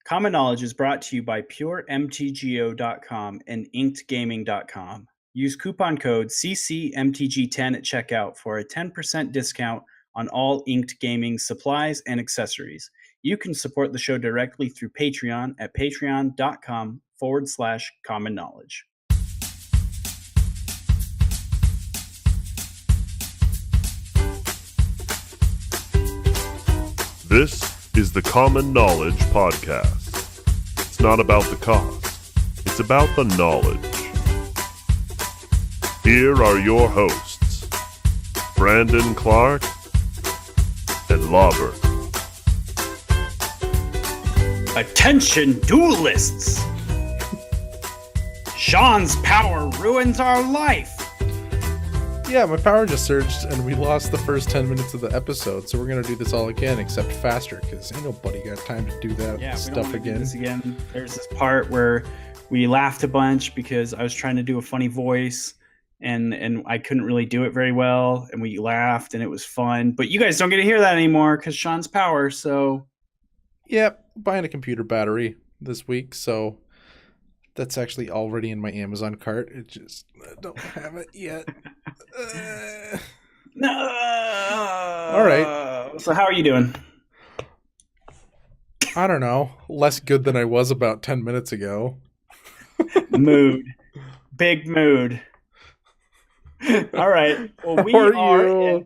Common Knowledge is brought to you by PureMTGO.com and InkedGaming.com. Use coupon code CCMTG10 at checkout for a 10% discount on all Inked Gaming supplies and accessories. You can support the show directly through Patreon at patreon.com/common knowledge. This is the Common Knowledge Podcast. It's not about the cost, it's about the knowledge. Here are your hosts, Brandon Clark and Lauber. Attention, duelists! Sean's power ruins our life! Yeah, my power just surged and we lost the first 10 minutes of the episode, so we're going to do this all again, except faster, because ain't nobody got time to do that stuff again. Do this again. There's this part where we laughed a bunch because I was trying to do a funny voice and I couldn't really do it very well, and we laughed and it was fun. But you guys don't get to hear that anymore because Sean's power, so... Yep, buying a computer battery this week, so that's actually already in my Amazon cart. It just, I don't have it yet. No. All right. So how are you doing? I don't know. Less good than I was about 10 minutes ago. Mood. Big mood. All right. Well, we are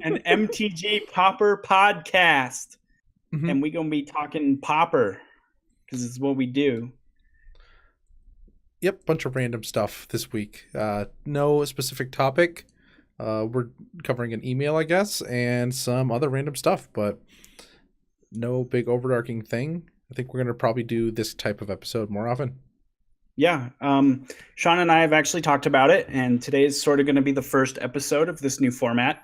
an MTG Popper podcast. Mm-hmm. And we're going to be talking Popper because it's what we do. Yep, bunch of random stuff this week. No specific topic. We're covering an email, I guess, and some other random stuff, but no big overarching thing. I think we're going to probably do this type of episode more often. Yeah. Sean and I have actually talked about it, and today is sort of going to be the first episode of this new format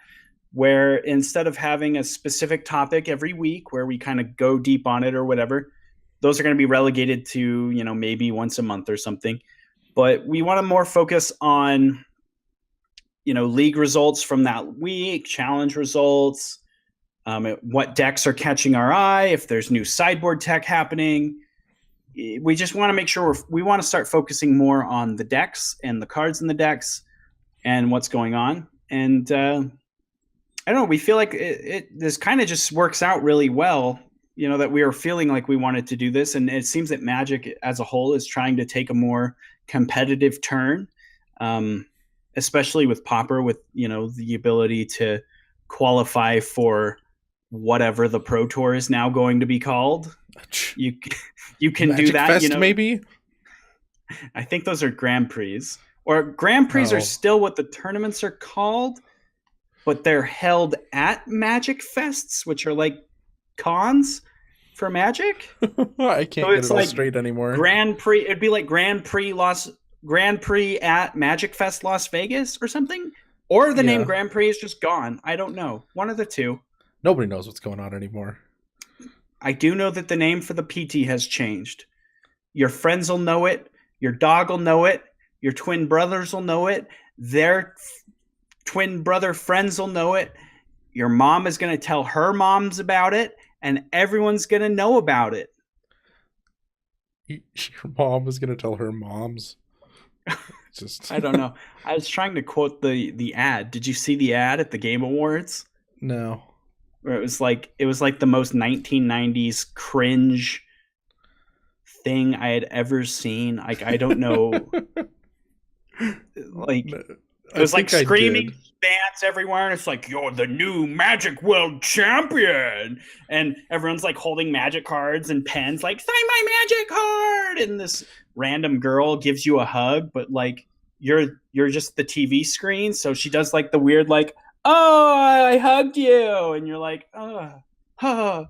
where instead of having a specific topic every week where we kind of go deep on it or whatever, those are going to be relegated to, maybe once a month or something. But we want to more focus on, league results from that week, challenge results, what decks are catching our eye, if there's new sideboard tech happening. We just want to make sure we want to start focusing more on the decks and the cards in the decks and what's going on. And I don't know, we feel like this kind of just works out really well. That we are feeling like we wanted to do this. And it seems that Magic as a whole is trying to take a more competitive turn, especially with Popper, with, the ability to qualify for whatever the Pro Tour is now going to be called. You can Magic do that. Fest, maybe? I think those are Grand Prix. Or Grand Prix are still what the tournaments are called, but they're held at Magic Fests, which are like cons for Magic. I can't get it all straight anymore. Grand Prix, it'd be like Grand Prix at Magic Fest Las Vegas or something, or the name Grand Prix is just gone. I don't know, one of the two. Nobody knows what's going on anymore. I do know that the name for the PT has changed. Your friends will know it, your dog will know it, your twin brothers will know it, their twin brother friends will know it, your mom is going to tell her moms about it, and everyone's going to know about it. Your mom is going to tell her moms. I don't know. I was trying to quote the ad. Did you see the ad at the Game Awards? No. Where it was like the most 1990s cringe thing I had ever seen. Like, I don't know. Like, it was like screaming fans everywhere, and it's like, you're the new Magic World Champion, and everyone's like holding Magic cards and pens, like, sign my Magic card, and this random girl gives you a hug, but like you're just the TV screen, so she does like the weird like, oh, I hugged you, and you're like, and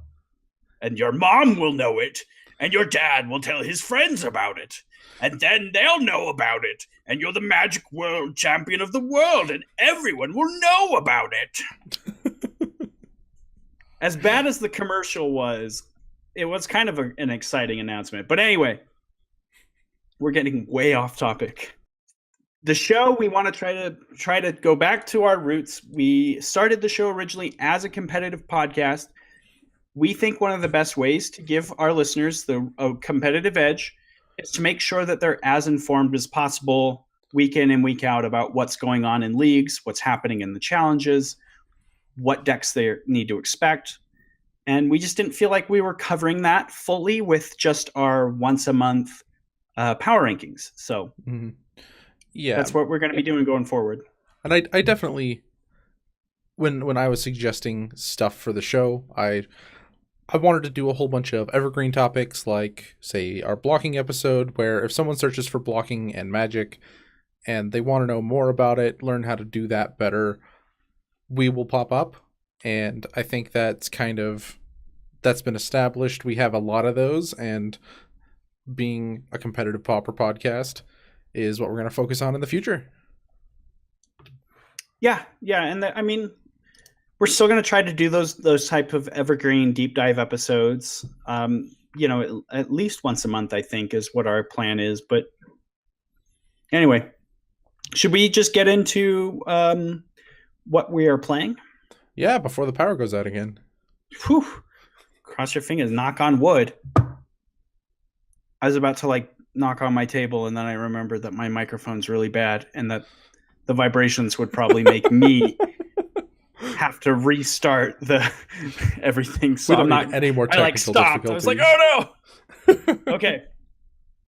your mom will know it, and your dad will tell his friends about it. And then they'll know about it. And you're the Magic World Champion of the world. And everyone will know about it. As bad as the commercial was, it was kind of an exciting announcement. But anyway, we're getting way off topic. The show, we want to try to go back to our roots. We started the show originally as a competitive podcast. we think one of the best ways to give our listeners a competitive edge is to make sure that they're as informed as possible week in and week out about what's going on in leagues, what's happening in the challenges, what decks they need to expect. And we just didn't feel like we were covering that fully with just our once a month power rankings. So yeah, that's what we're going to be doing going forward. And I definitely, when I was suggesting stuff for the show, I wanted to do a whole bunch of evergreen topics, like, say, our blocking episode, where if someone searches for blocking and magic and they want to know more about it, learn how to do that better, we will pop up. And I think that's been established. We have a lot of those, and being a competitive Pauper podcast is what we're going to focus on in the future. Yeah. And I mean, we're still going to try to do those type of evergreen deep dive episodes. At least once a month, I think, is what our plan is. But anyway, should we just get into what we are playing? Yeah, before the power goes out again. Whew. Cross your fingers, knock on wood. I was about to knock on my table, and then I remembered that my microphone's really bad and that the vibrations would probably make me have to restart everything. So I'm not any more technical stopped. I was like, oh no. Okay.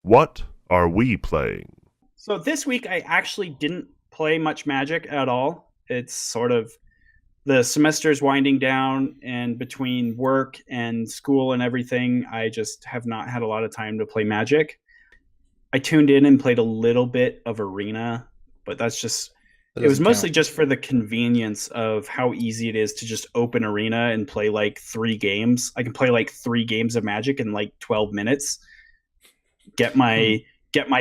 What are we playing? So this week I actually didn't play much Magic at all. It's sort of the semester's winding down, and between work and school and everything, I just have not had a lot of time to play Magic. I tuned in and played a little bit of Arena, but it was mostly just for the convenience of how easy it is to just open Arena and play 3 games. I can play 3 games of Magic in 12 minutes, get my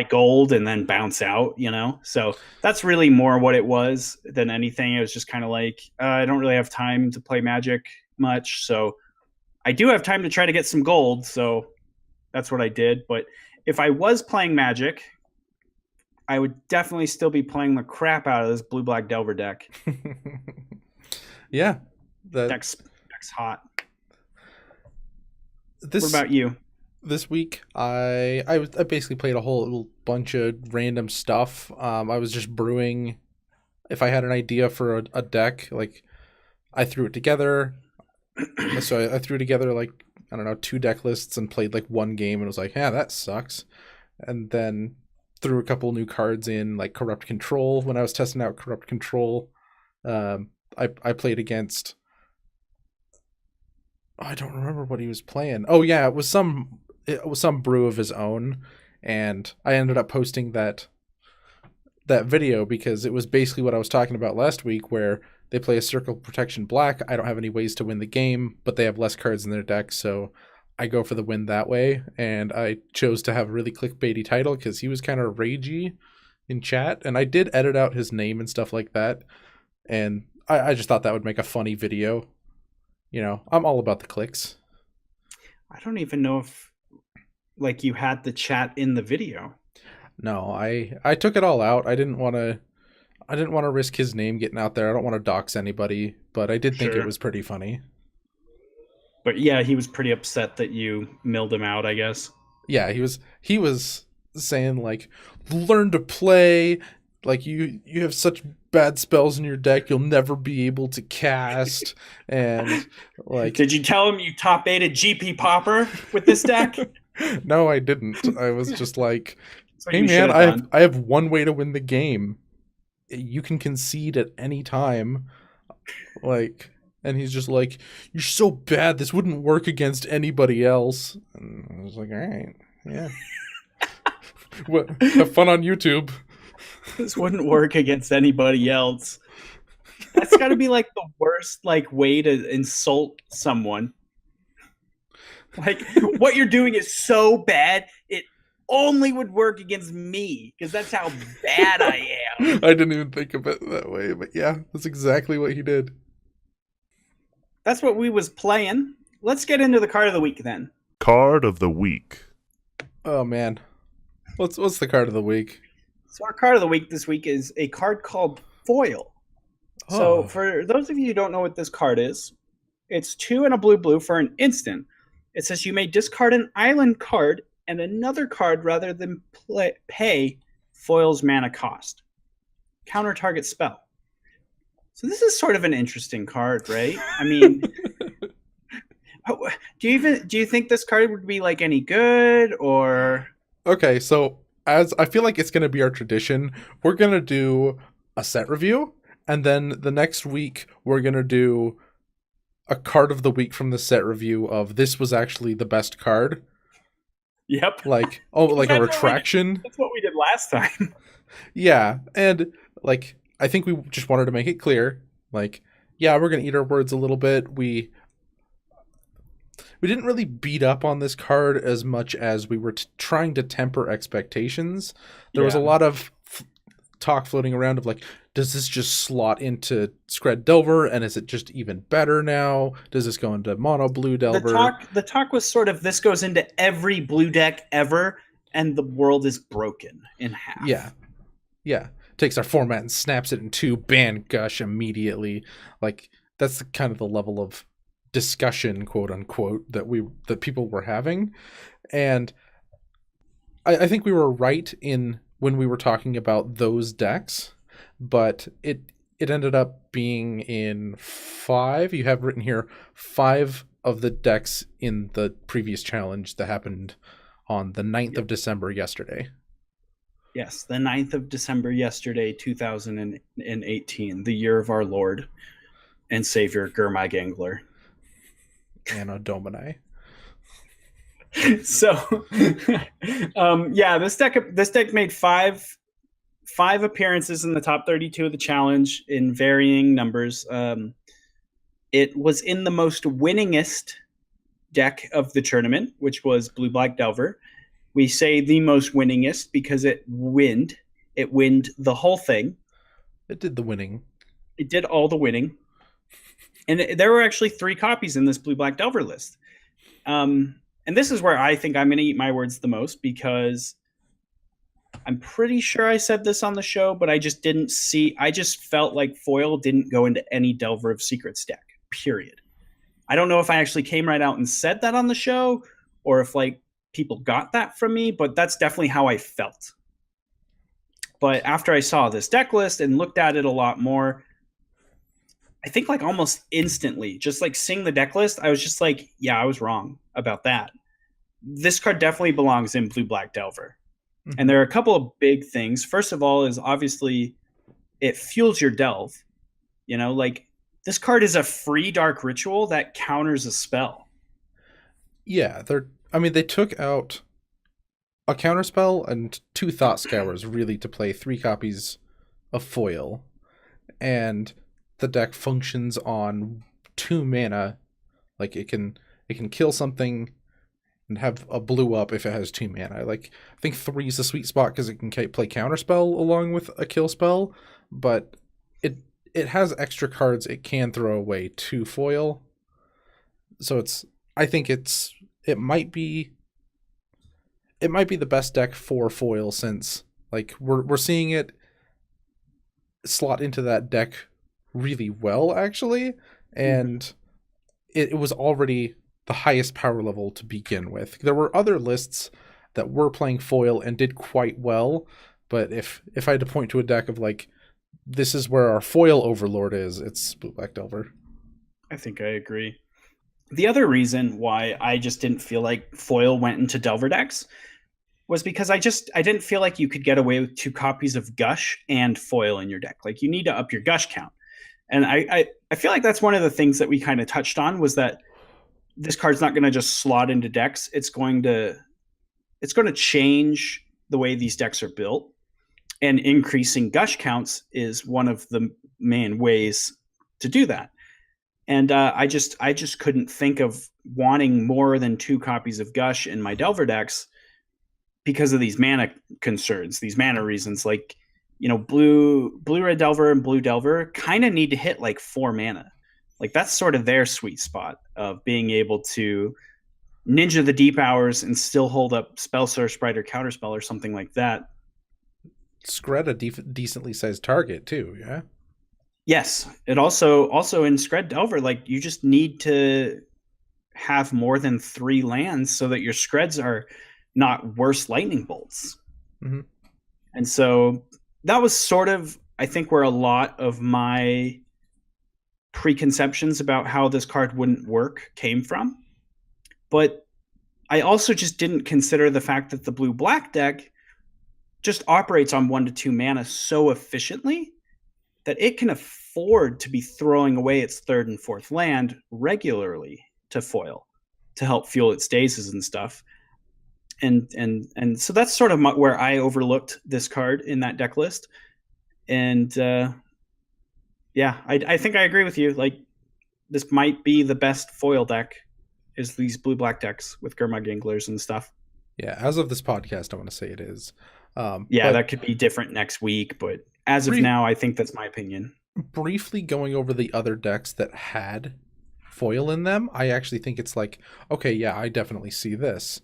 gold, and then bounce out, So that's really more what it was than anything. It was just kind of I don't really have time to play Magic much. So I do have time to try to get some gold. So that's what I did. But if I was playing Magic, I would definitely still be playing the crap out of this Blue-Black Delver deck. Yeah. Deck's hot. What about you? This week, I basically played a whole bunch of random stuff. I was just brewing. If I had an idea for a deck, I threw it together. So I threw together 2 deck lists and played 1 game, and was like, yeah, that sucks. And then threw a couple new cards in, like Corrupt Control. When I was testing out Corrupt Control, I played against. I don't remember what he was playing. Oh yeah, it was some brew of his own, and I ended up posting that video because it was basically what I was talking about last week, where they play a Circle Protection Black. I don't have any ways to win the game, but they have less cards in their deck, so I go for the win that way. And I chose to have a really clickbaity title because he was kind of ragey in chat, and I did edit out his name and stuff like that, and I just thought that would make a funny video. I'm all about the clicks. I don't even know if you had the chat in the video. No, I took it all out. I didn't want to risk his name getting out there. I don't want to dox anybody, but I did think it was pretty funny. But yeah, he was pretty upset that you milled him out, I guess. Yeah, he was saying learn to play. You have such bad spells in your deck, you'll never be able to cast. And did you tell him you top 8'd GP Pauper with this deck? No, I didn't. I was just like, So hey man, I have one way to win the game. You can concede at any time. And he's just like, you're so bad, this wouldn't work against anybody else. And I was like, all right, yeah. Have fun on YouTube. This wouldn't work against anybody else. That's got to be the worst way to insult someone. What you're doing is so bad, it only would work against me because that's how bad I am. I didn't even think of it that way, but yeah, that's exactly what he did. That's what we was playing. Let's get into the card of the week then. Card of the week. Oh man, what's the card of the week? So our card of the week this week is a card called Foil. So for those of you who don't know what this card is, It's 2 and a blue for an instant. It says you may discard an island card and another card rather than pay foil's mana cost. Counter target spell. So this is sort of an interesting card, right? I mean, do you think this card would be like any good or? Okay, so as I feel like it's going to be our tradition, we're going to do a set review, and then the next week we're going to do a card of the week from the set review of this was actually the best card. Yep. Like a retraction. That's what we did last time. Yeah, and like I think we just wanted to make it clear, like, yeah, we're gonna eat our words a little bit. We didn't really beat up on this card as much as we were trying to temper expectations. There was a lot of talk floating around of like, does this just slot into Scred Delver, and is it just even better now? Does this go into Mono Blue Delver? The talk was sort of this goes into every blue deck ever, and the world is broken in half. Yeah. Takes our format and snaps it in two, ban Gush immediately. Like, that's kind of the level of discussion, quote unquote, that people were having. And I think we were right in when we were talking about those decks, but it ended up being in 5. You have written here 5 of the decks in the previous challenge that happened on the 9th of December yesterday. Yes, the 9th of December yesterday, 2018, the year of our Lord and Savior, Gurmai Gangler. Anno Domini. So, this deck made five appearances in the top 32 of the challenge in varying numbers. It was in the most winningest deck of the tournament, which was Blue Black Delver. We say the most winningest because it winned the whole thing. It did the winning. It did all the winning. And there were actually 3 copies in this Blue Black Delver list. And this is where I think I'm going to eat my words the most, because I'm pretty sure I said this on the show, but I just felt like foil didn't go into any Delver of Secrets deck, period. I don't know if I actually came right out and said that on the show, or if like people got that from me, but that's definitely how I felt. But after I saw this deck list and looked at it a lot more, I think like almost instantly, just like seeing the deck list, I was just like, yeah, I was wrong about that. This card definitely belongs in Blue Black Delver. Mm-hmm. And there are a couple of big things. First of all is obviously it fuels your delve. You know, like this card is a free Dark Ritual that counters a spell. Yeah, they took out a counterspell and 2 Thought Scours really to play 3 copies of foil. And the deck functions on 2 mana. Like it can kill something and have a blue up if it has 2 mana. Like I think 3 is the sweet spot because it can play counterspell along with a kill spell, but it has extra cards it can throw away to foil. So I think it might be the best deck for foil, since like we're seeing it slot into that deck really well actually, and it was already the highest power level to begin with. There were other lists that were playing foil and did quite well, but if I had to point to a deck of like, this is where our foil overlord is, it's Blue Black Delver. I think I agree. The other reason why I just didn't feel like foil went into Delver decks was because I didn't feel like you could get away with 2 copies of Gush and foil in your deck. Like you need to up your Gush count. And I feel like that's one of the things that we kind of touched on, was that this card's not going to just slot into decks. It's going to change the way these decks are built, and increasing Gush counts is one of the main ways to do that. And I just couldn't think of wanting more than 2 copies of Gush in my Delver decks because of these mana concerns, these mana reasons. Like, you know, blue red Delver and blue Delver kind of need to hit like 4 mana. Like that's sort of their sweet spot of being able to ninja the deep hours and still hold up Spell Source Sprite or Counterspell or something like that. Scred a decently sized target too, yeah? Yes, it also in Scred Delver, like you just need to have more than 3 lands so that your Screds are not worse lightning bolts. Mm-hmm. And so that was sort of, I think, where a lot of my preconceptions about how this card wouldn't work came from. But I also just didn't consider the fact that the blue black deck just operates on 1 to 2 mana so efficiently that it can afford to be throwing away its third and fourth land regularly to foil to help fuel its daze's and stuff. And so that's sort of where I overlooked this card in that deck list. And yeah, I think I agree with you. Like, this might be the best foil deck, is these blue black decks with Gurmag Anglers and stuff. Yeah, as of this podcast, I want to say it is. Yeah, but that could be different next week, but as of now, I think that's my opinion. briefly going over the other decks that had foil in them, I actually think it's like, okay, yeah, I definitely see this.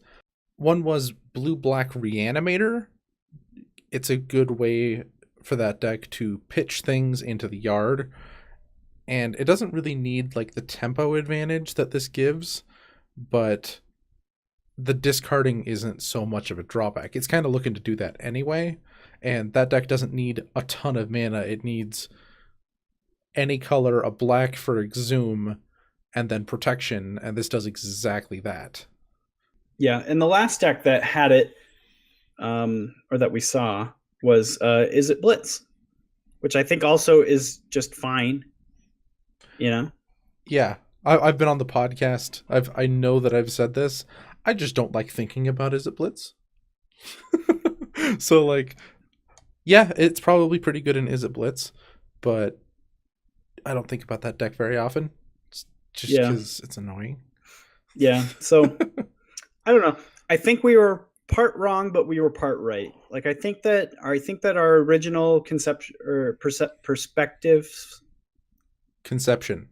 One was blue black Reanimator. It's a good way for that deck to pitch things into the yard, and it doesn't really need like the tempo advantage that this gives, but the discarding isn't so much of a drawback. It's kind of looking to do that anyway, and that deck doesn't need a ton of mana. It needs any color, a black for Exhume, and then protection, and this does exactly that. Yeah, and the last deck that had it, or that we saw, was Is It Blitz, which I think also is just fine. You know? Yeah, I've been on the podcast. I know that I've said this. I just don't like thinking about Is It Blitz. So like, yeah, it's probably pretty good in Is It Blitz, but I don't think about that deck very often. Just because it's annoying. Yeah. So I don't know. I think we were part wrong, but we were part right. Like, I think that our original conception or Conception.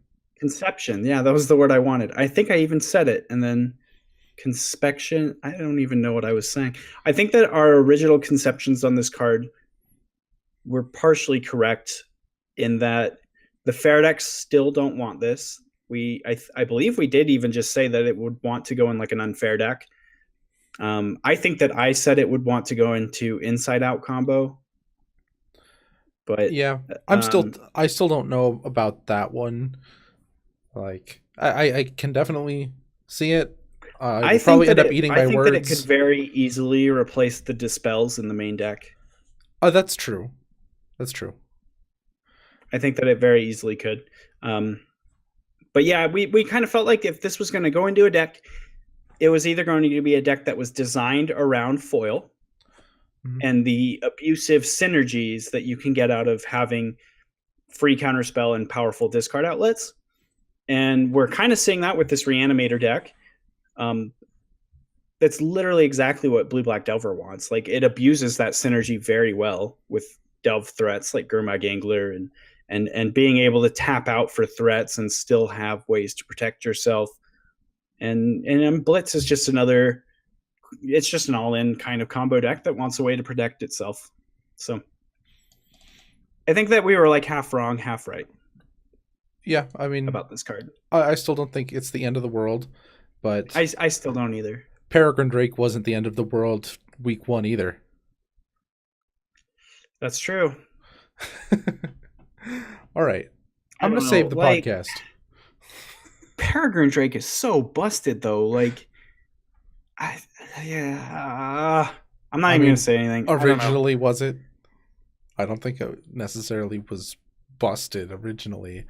Yeah, that was the word I wanted. I think I even said it, and then conspection. I don't even know what I was saying. I think that our original conceptions on this card were partially correct in that the fair decks still don't want this. I believe we did even just say that it would want to go in like an unfair deck. I think that I said it would want to go into inside out combo. But yeah, I still don't know about that one. Like, I can definitely see it. I probably end up eating my words. I think that it could very easily replace the Dispels in the main deck. Oh, that's true. That's true. I think that it very easily could. But yeah, we kind of felt like if this was going to go into a deck, it was either going to be a deck that was designed around foil and the abusive synergies that you can get out of having free counterspell and powerful discard outlets. And we're kind of seeing that with this Reanimator deck. That's literally exactly what Blue Black Delver wants. Like, it abuses that synergy very well with delve threats like Gurmag Angler and being able to tap out for threats and still have ways to protect yourself. And Blitz is just another. It's just an all-in kind of combo deck that wants a way to protect itself. So I think that we were like half wrong, half right. Yeah, I mean, about this card. I still don't think it's the end of the world, but I still don't either. Peregrine Drake wasn't the end of the world week 1 either. That's true. All right. I'm going to save the podcast. Peregrine Drake is so busted, though. Like, I'm not even going to say anything. Originally, was it? I don't think it necessarily was busted originally.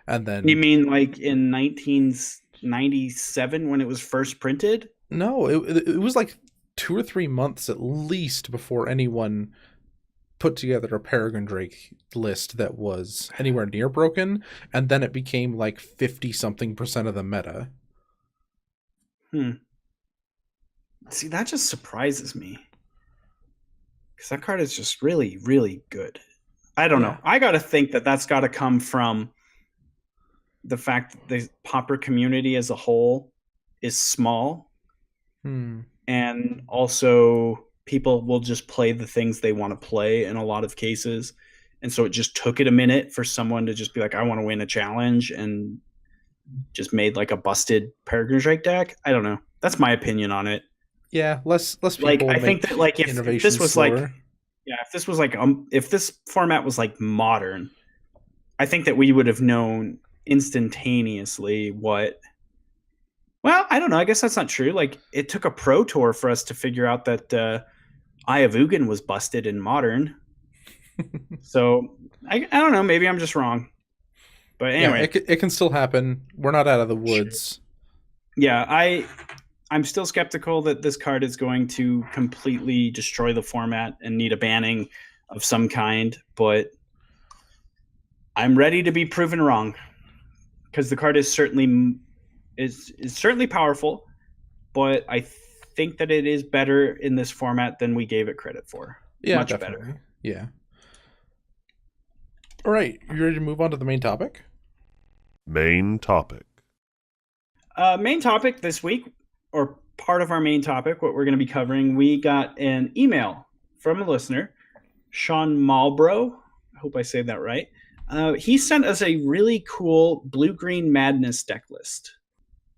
And then... You mean like in 1997 when it was first printed? No, it was like 2 or 3 months at least before anyone put together a Peregrine Drake list that was anywhere near broken, and then it became like 50-something% of the meta. See, that just surprises me. Because that card is just really, really good. I don't know. I got to think that that's got to come from the fact that the Pauper community as a whole is small. And also people will just play the things they want to play in a lot of cases. and so it just took it a minute for someone to just be like, I want to win a challenge, and just made like a busted Peregrine Strike deck. I don't know. That's my opinion on it. Yeah, less Like, people I think make that like if innovation this was slower. like, yeah, if this format was like modern, I think that we would have known instantaneously what. Well, I don't know. I guess that's not true. Like, it took a pro tour for us to figure out that Eye of Ugin was busted in modern. So I don't know. Maybe I'm just wrong. But anyway, Yeah, it can still happen. We're not out of the woods. yeah, I'm still skeptical that this card is going to completely destroy the format and need a banning of some kind, but I'm ready to be proven wrong, because the card is certainly powerful, but I think that it is better in this format than we gave it credit for. Yeah, Much definitely. better. Yeah. All right, you ready to move on to the main topic? Main topic. Main topic this week, or part of our main topic, what we're going to be covering, we got an email from a listener, Sean Malbrough. I hope I say that right. He sent us a really cool Blue-Green Madness deck list.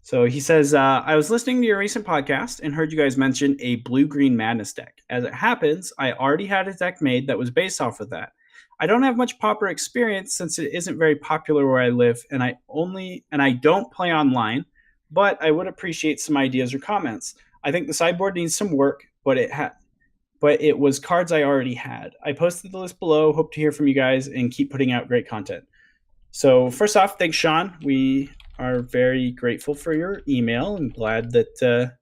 So he says, I was listening to your recent podcast and heard you guys mention a Blue-Green Madness deck. As it happens, I already had a deck made that was based off of that. I don't have much Pauper experience since it isn't very popular where I live, and I don't play online, but I would appreciate some ideas or comments. I think the sideboard needs some work, but it was cards I already had. I posted the list below. Hope to hear from you guys and keep putting out great content. So first off, thanks, Sean. We are very grateful for your email and glad that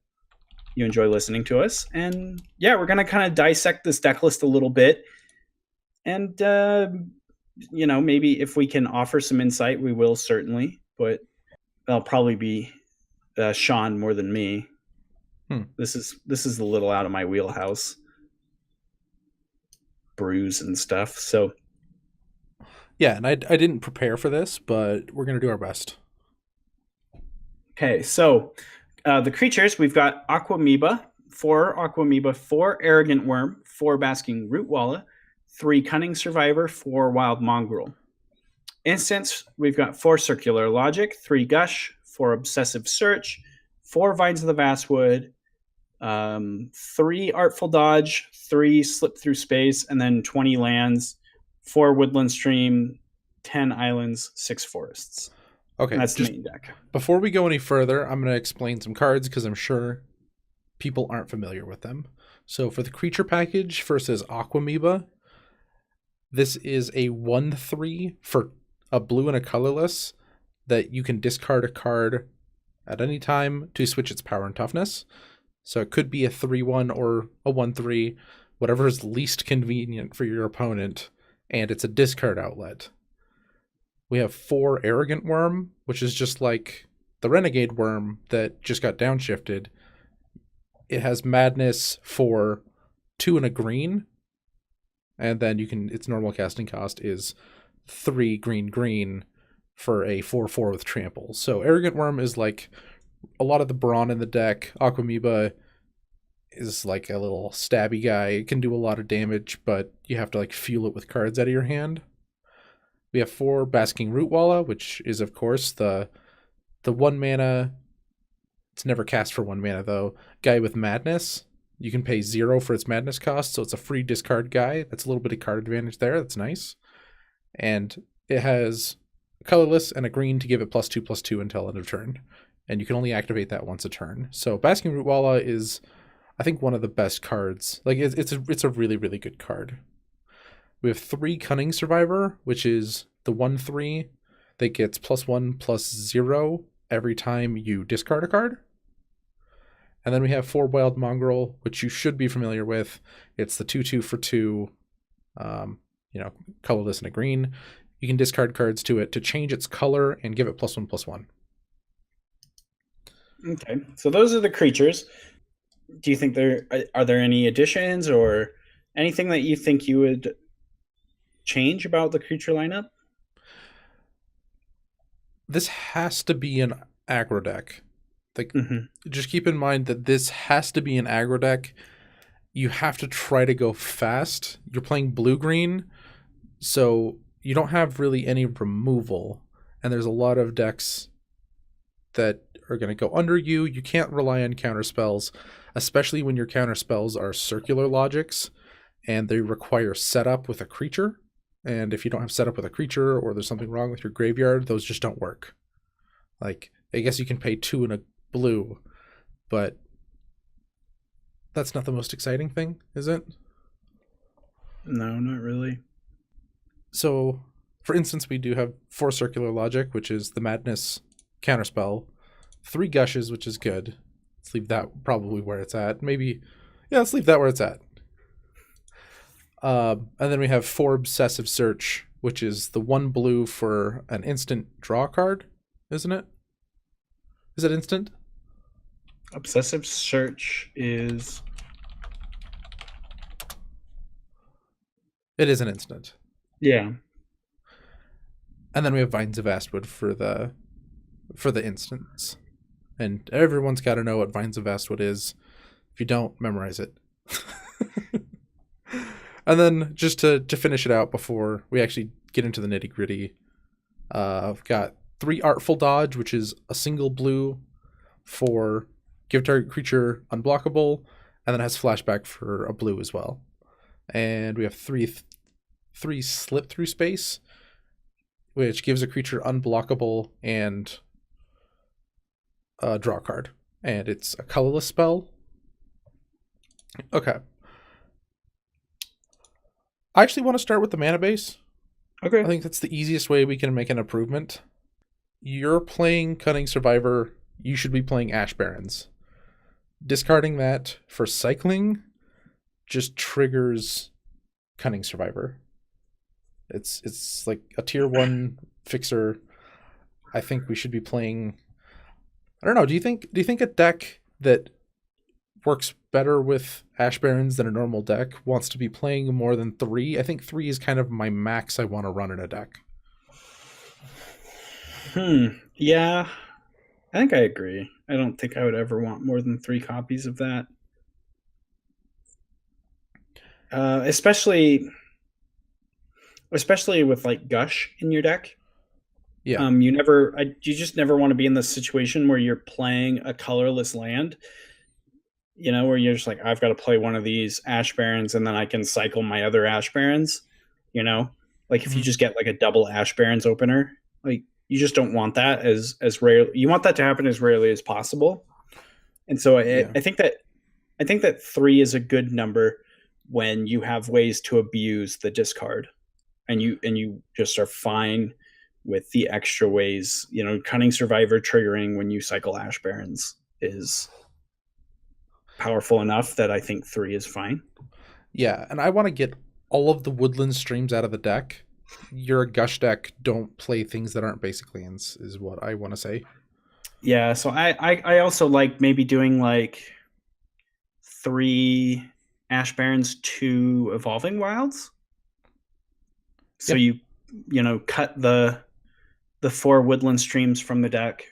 you enjoy listening to us. And yeah, we're going to kind of dissect this deck list a little bit. And, maybe if we can offer some insight, we will, certainly. But that'll probably be Sean more than me. This is a little out of my wheelhouse. Brews and stuff. So yeah, and I didn't prepare for this, but we're gonna do our best. Okay, so the creatures, we've got Aquamoeba, 4 Arrogant Worm, 4 Basking Rootwalla, 3 Cunning Survivor, 4 Wild Mongrel. Instants, we've got 4 Circular Logic, 3 Gush, 4 Obsessive Search, 4 Vines of the Vastwood, 3 Artful Dodge, 3 Slip Through Space, and then 20 lands, 4 Woodland Stream, 10 Islands, 6 Forests. Okay, and that's the main deck. Before we go any further, I'm going to explain some cards because I'm sure people aren't familiar with them. So for the creature package, first is Aquamoeba. This is a 1/3 for a blue and a colorless that you can discard a card at any time to switch its power and toughness. So it could be a 3/1 or a 1/3, whatever is least convenient for your opponent, and it's a discard outlet. We have 4 Arrogant Worm, which is just like the Renegade Worm that just got downshifted. It has Madness for 2 and a green, and then its normal casting cost is 3 green for a 4/4 with trample. So Arrogant Worm is like a lot of the brawn in the deck. Aquamoeba is like a little stabby guy. It can do a lot of damage, but you have to like fuel it with cards out of your hand. We have 4 Basking Rootwalla, which is of course the 1 mana. It's never cast for 1 mana though. Guy with Madness. You can pay 0 for its Madness cost, so it's a free discard guy. That's a little bit of card advantage there. That's nice. And it has a colorless and a green to give it +2/+2 until end of turn. And you can only activate that once a turn. So Basking Rootwalla is, I think, one of the best cards. Like it's a really, really good card. We have 3 Cunning Survivor, which is the 1/3 that gets +1/+0 every time you discard a card. And then we have 4 Wild Mongrel, which you should be familiar with. It's the 2/2 for 2, colorless and a green. You can discard cards to it to change its color and give it +1/+1. Okay, so those are the creatures. Do you think are there any additions or anything that you think you would change about the creature lineup? This has to be an aggro deck. Like, just keep in mind that this has to be an aggro deck. You have to try to go fast. You're playing blue-green, So you don't have really any removal, and there's a lot of decks that are going to go under you. You can't rely on counter spells, especially when your counter spells are circular logics and they require setup with a creature. And if you don't have setup with a creature, or there's something wrong with your graveyard, those just don't work. Like, I guess you can pay 2 and a blue, but that's not the most exciting thing, is it? No, not really. So, for instance, we do have 4 circular logic, which is the Madness counterspell, 3 gushes, which is good. Let's leave that probably where it's at. Maybe, yeah, let's leave that where it's at. And then we have 4 obsessive search, which is the 1 blue for an instant draw card, isn't it? Is it instant? Obsessive search is... It is an instant. Yeah. And then we have Vines of Astwood for the instants. And everyone's got to know what Vines of Astwood is. If you don't, memorize it. And then just to finish it out before we actually get into the nitty gritty, I've got 3 Artful Dodge, which is a single blue for give target creature unblockable, and then has flashback for a blue as well. And we have 3 Slip Through Space, which gives a creature unblockable and a draw card. And it's a colorless spell. Okay. I actually want to start with the mana base. Okay. I think that's the easiest way we can make an improvement. You're playing Cunning Survivor, you should be playing Ash Barrens. Discarding that for cycling just triggers Cunning Survivor. It's like a tier 1 fixer. I think we should be playing... I don't know, do you think a deck that works better with Ash Barrens than a normal deck wants to be playing more than 3? I think 3 is kind of my max I want to run in a deck. Yeah. I think I agree. I don't think I would ever want more than 3 copies of that. Especially with like Gush in your deck. Yeah. You just never want to be in this situation where you're playing a colorless land, where you're just like, I've got to play one of these Ash Barrens and then I can cycle my other Ash Barrens, like if you just get like a double Ash Barrens opener, like you just don't want that as rare. You want that to happen as rarely as possible. And so I think that 3 is a good number when you have ways to abuse the discard, and you just are fine with the extra ways. Cunning Survivor triggering when you cycle Ash Barrens is powerful enough that I think 3 is fine. Yeah, and I want to get all of the woodland streams out of the deck. You're a Gush deck, don't play things that aren't basic lands, is what I want to say. Yeah, so I also like maybe doing like 3 Ash Barrens, 2 Evolving Wilds. So yep. you cut the 4 woodland streams from the deck,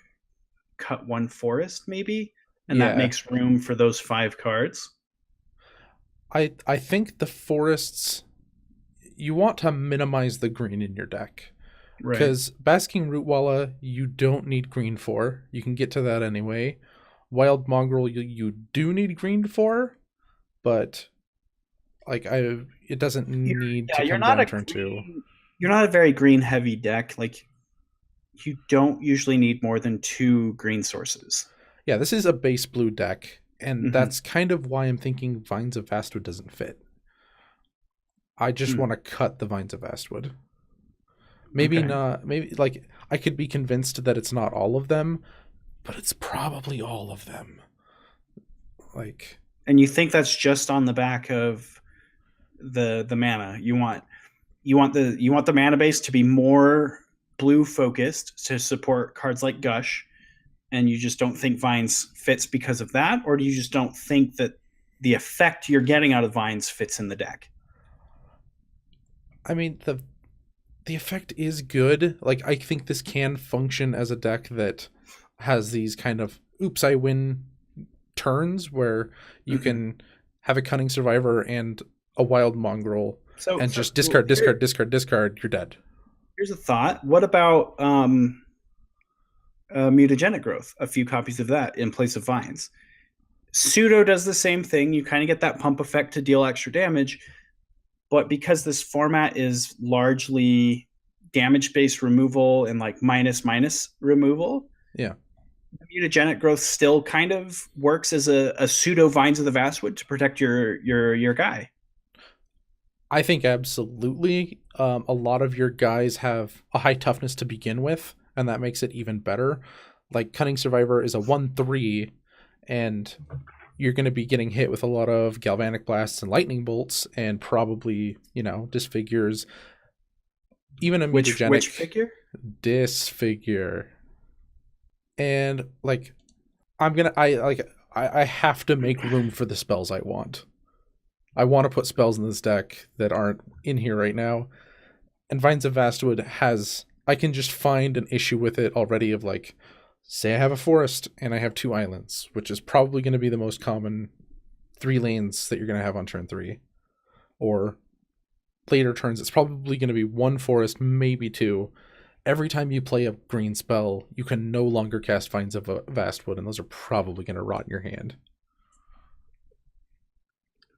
cut 1 forest maybe, and that makes room for those 5 cards. I think the forests, you want to minimize the green in your deck. Right. Because Basking Rootwalla, you don't need green for. You can get to that anyway. Wild Mongrel, you do need green for, but like it doesn't need to come down turn 2. You're not a very green heavy deck. Like, you don't usually need more than 2 green sources. Yeah, this is a base blue deck, and that's kind of why I'm thinking Vines of Vastwood doesn't fit. I just want to cut the Vines of Vastwood. Maybe not. Maybe like I could be convinced that it's not all of them, but it's probably all of them. Like, and you think that's just on the back of the mana? You want the mana base to be more blue focused to support cards like Gush, and you just don't think Vines fits because of that, or do you just don't think that the effect you're getting out of Vines fits in the deck? I mean, the effect is good. Like, I think this can function as a deck that has these kind of oops, I win turns where you can have a Cunning Survivor and a Wild Mongrel So, and just discard, discard, discard, discard. You're dead. here's a thought. What about mutagenic growth? A few copies of that in place of vines. Pseudo does the same thing. You kind of get that pump effect to deal extra damage, but because this format is largely damage-based removal and like minus removal, Yeah. mutagenic growth still kind of works as a pseudo Vines of the Vastwood to protect your guy. I think absolutely. A lot of your guys have a high toughness to begin with, and that makes it even better. Like Cunning Survivor is a 1/3, and you're going to be getting hit with a lot of galvanic blasts and lightning bolts, and probably, disfigures. Even a mutagenic Which figure? disfigure. And like, I have to make room for the spells I want. I want to put spells in this deck that aren't in here right now. And Vines of Vastwood I can just find an issue with it already of like, say I have a forest and I have 2 islands, which is probably going to be the most common 3 lanes that you're going to have on turn 3. Or later turns, it's probably going to be 1 forest, maybe 2. Every time you play a green spell, you can no longer cast Vines of Vastwood, and those are probably going to rot in your hand.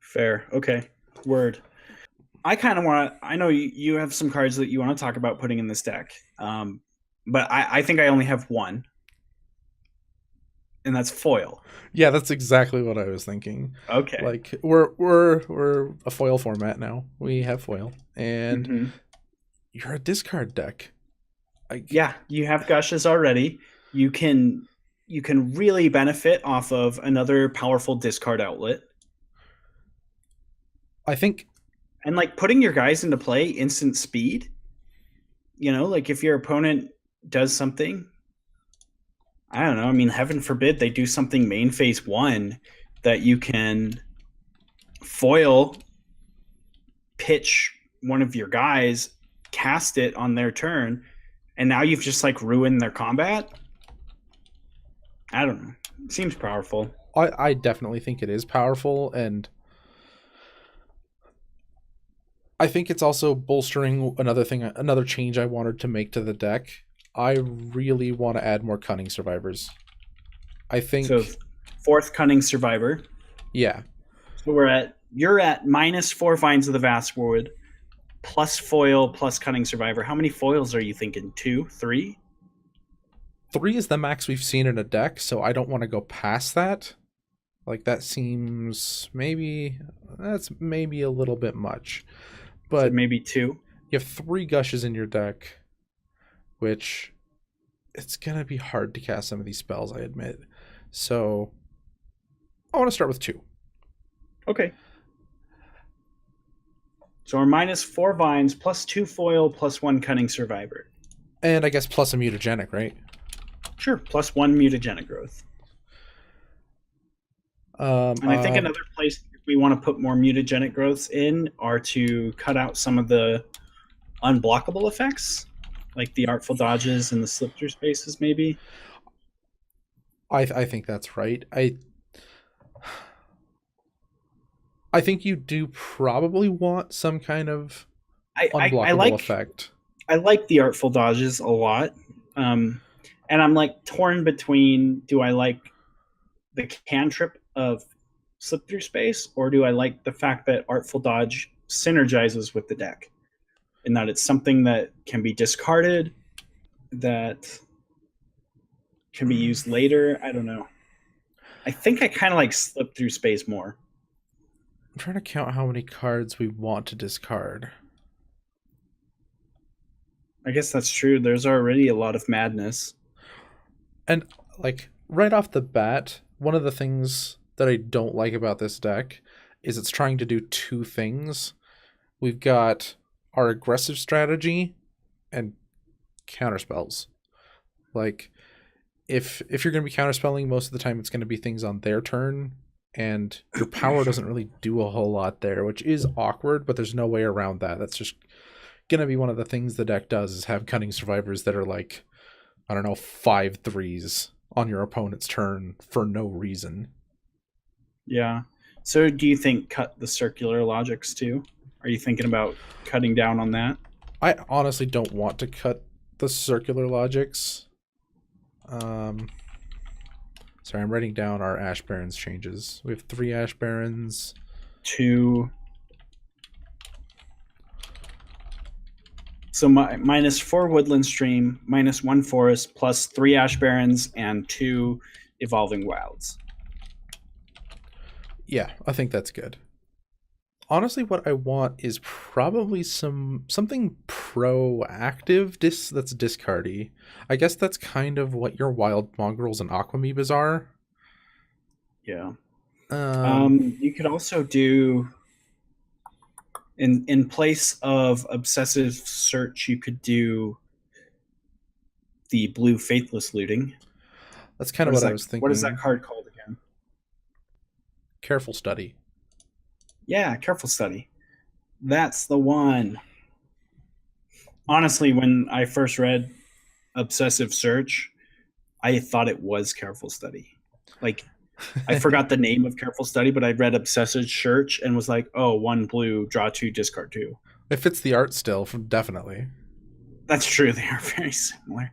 Fair. Okay. Word. I kind of want to. I know you have some cards that you want to talk about putting in this deck, but I think I only have one, and that's foil. Yeah, that's exactly what I was thinking. Okay. Like we're a foil format now. We have foil, and you're a discard deck. Yeah, you have gushes already. You can really benefit off of another powerful discard outlet. I think, and like putting your guys into play instant speed. Like if your opponent does something, I don't know. I mean, heaven forbid they do something main phase 1 that you can foil, pitch one of your guys, cast it on their turn, and now you've just like ruined their combat. I don't know. It seems powerful. I definitely think it is powerful, and I think it's also bolstering another change I wanted to make to the deck. I really want to add more Cunning Survivors. I think so. 4th Cunning Survivor. Yeah. So you're at -4 Vines of the Vastwood, plus foil, plus Cunning Survivor. How many foils are you thinking? 2, 3? 3 is the max we've seen in a deck, so I don't want to go past that. Like that seems that's maybe a little bit much. But so maybe 2. You have 3 gushes in your deck, which it's going to be hard to cast some of these spells, I admit. So I want to start with 2. Okay. So we're -4 Vines, plus 2 foil, plus 1 Cunning Survivor. And I guess plus a mutagenic, right? Sure, plus 1 mutagenic growth. And I think another place we want to put more mutagenic growths in are to cut out some of the unblockable effects, like the Artful Dodges and the Slip Through Spaces, maybe. I think that's right. I think you do probably want some kind of unblockable effect. I like the Artful Dodges a lot. And I'm like torn between, do I like the cantrip of Slip Through Space, or do I like the fact that Artful Dodge synergizes with the deck, in that it's something that can be discarded, that can be used later? I don't know. I think I kind of like Slip Through Space more. I'm trying to count how many cards we want to discard. I guess that's true. There's already a lot of madness. And like right off the bat, one of the things that I don't like about this deck is it's trying to do 2 things. We've got our aggressive strategy and counterspells. Like if you're going to be counterspelling, most of the time it's going to be things on their turn, and your power doesn't really do a whole lot there, which is awkward, but there's no way around that. That's just going to be one of the things the deck does, is have Cunning Survivors that are like, I don't know, 5/3s on your opponent's turn for no reason. Yeah. So do you think cut the circular logics too? Are you thinking about cutting down on that? I honestly don't want to cut the circular logics. Sorry, I'm writing down our Ash Barrens changes. We have 3 Ash Barrens. 2. So minus 4 Woodland Stream, minus 1 Forest, plus 3 Ash Barrens, and 2 Evolving Wilds. Yeah, I think that's good. Honestly, what I want is probably something proactive that's discardy. I guess that's kind of what your Wild Mongrels and Aquamoebas are. Yeah. You could also do in place of Obsessive Search, you could do the blue Faithless Looting. That's kind of what I was thinking. What is that card called again? Careful Study. Yeah, Careful Study. That's the one. Honestly, when I first read Obsessive Search, I thought it was Careful Study. Like, I forgot the name of Careful Study, but I read Obsessive Search and was like, oh, 1 blue, draw 2, discard 2. It fits the art still, definitely. That's true. They are very similar.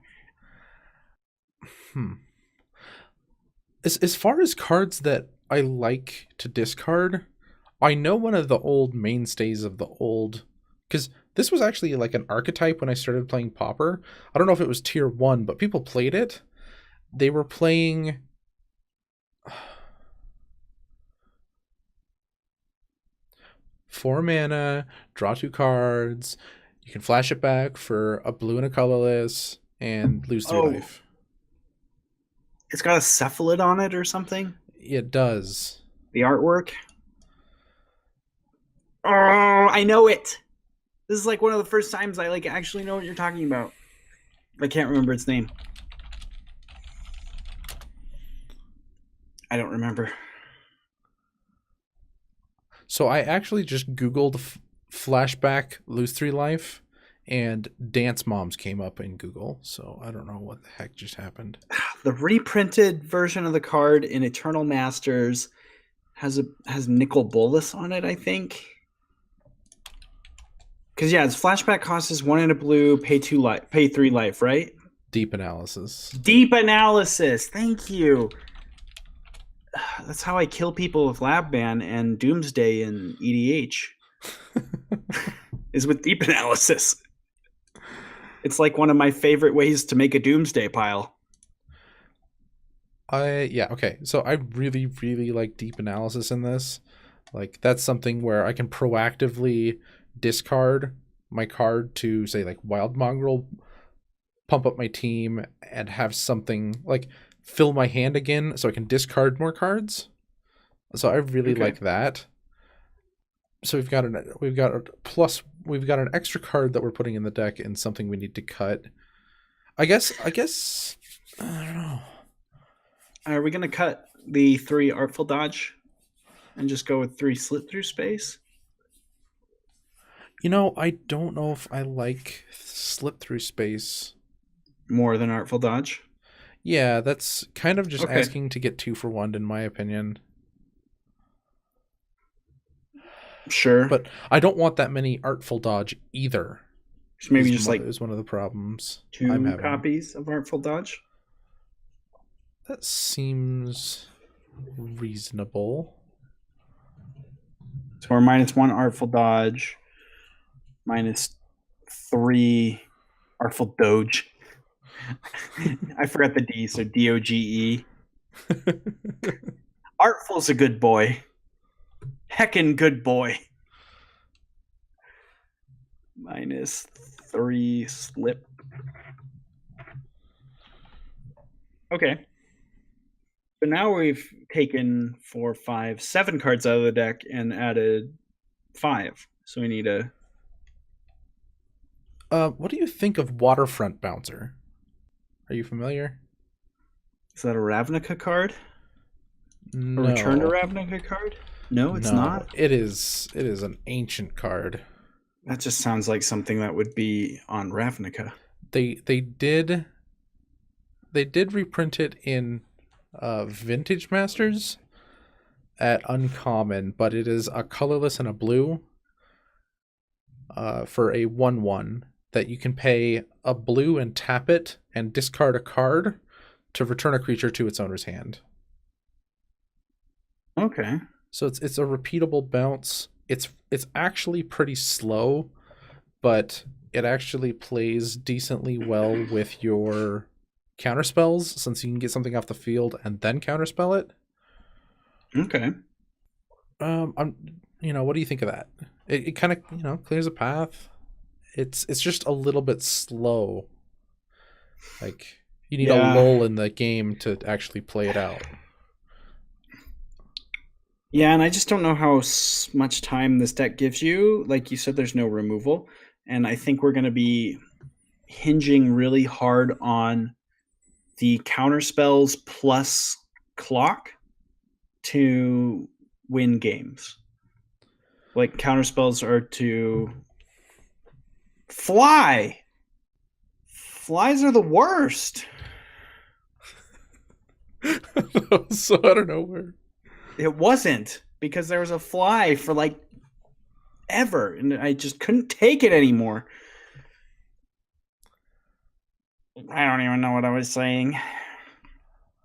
As far as cards that I like to discard, I know one of the old mainstays of the old, because this was actually like an archetype when I started playing Pauper. I don't know if it was tier 1, but people played it. They were playing 4 mana, draw 2 cards. You can flash it back for a blue and a colorless, and lose 3 life. It's got a cephalid on it or something? It does. The artwork? Oh, I know it! This is like one of the first times I actually know what you're talking about. I can't remember its name. I don't remember. So I actually just Googled flashback lose 3 life, and Dance Moms came up in Google. So I don't know what the heck just happened. The reprinted version of the card in Eternal Masters has Nicol Bolas on it, I think. Because its flashback cost is 1 and a blue, pay 3 life, right? Deep analysis. Deep analysis. Thank you. That's how I kill people with Lab Ban and Doomsday and EDH. Is with deep analysis. It's like one of my favorite ways to make a Doomsday pile. Okay. So I really, really like deep analysis in this. Like, that's something where I can proactively discard my card to, say, like Wild Mongrel, pump up my team, and have something like fill my hand again so I can discard more cards. So I really like that. So we've got an extra card that we're putting in the deck and something we need to cut. I guess I don't know. Are we gonna cut the 3 Artful Dodge and just go with 3 Slip Through Space? I don't know if I like Slip Through Space more than Artful Dodge. Yeah, that's kind of just asking to get 2 for 1 in my opinion. Sure. But I don't want that many Artful Dodge either. So maybe just is one of the problems. 2 copies of Artful Dodge? That seems reasonable. So we're -1 Artful Dodge, -3 Artful Doge. I forgot the D, so DOGE. Artful's a good boy. Heckin' good boy. -3 Slip. Okay. So now we've taken 4, 5, 7 cards out of the deck and added 5. So we need a... What do you think of Waterfront Bouncer? Are you familiar? Is that a Ravnica card? No. A Return to Ravnica card? No, it's not. It is an ancient card. That just sounds like something that would be on Ravnica. They did reprint it in Vintage Masters at Uncommon, but it is a colorless and a blue. for a 1/1 that you can pay a blue and tap it and discard a card to return a creature to its owner's hand. Okay. So it's a repeatable bounce. It's actually pretty slow, but it actually plays decently well with your counter spells, since you can get something off the field and then counterspell it. Okay. What do you think of that? It kind of, clears a path. It's just a little bit slow. Like, you need a lull in the game to actually play it out. Yeah, and I just don't know how much time this deck gives you. Like you said, there's no removal, and I think we're going to be hinging really hard on the counter spells plus clock to win games. Like, counter spells are to fly. Flies are the worst. So out of nowhere. It wasn't, because there was a fly for like ever, and I just couldn't take it anymore. I don't even know what I was saying.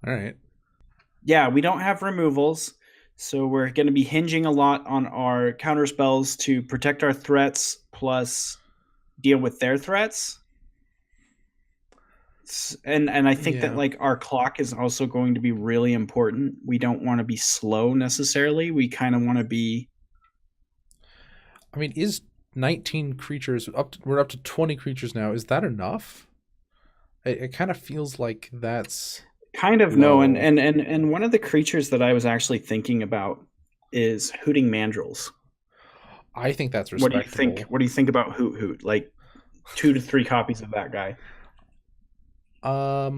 All right. Yeah, we don't have removals, so we're going to be hinging a lot on our counter spells to protect our threats plus deal with their threats. And I think that like our clock is also going to be really important. We don't want to be slow necessarily. We kind of want to be. I mean, is 19 creatures we're up to 20 creatures now? Is that enough? It kind of feels like that's kind of low. No. And one of the creatures that I was actually thinking about is Hooting Mandrills. I think that's respectable. What do you think about Hoot Hoot? Like 2 to 3 copies of that guy. Yeah.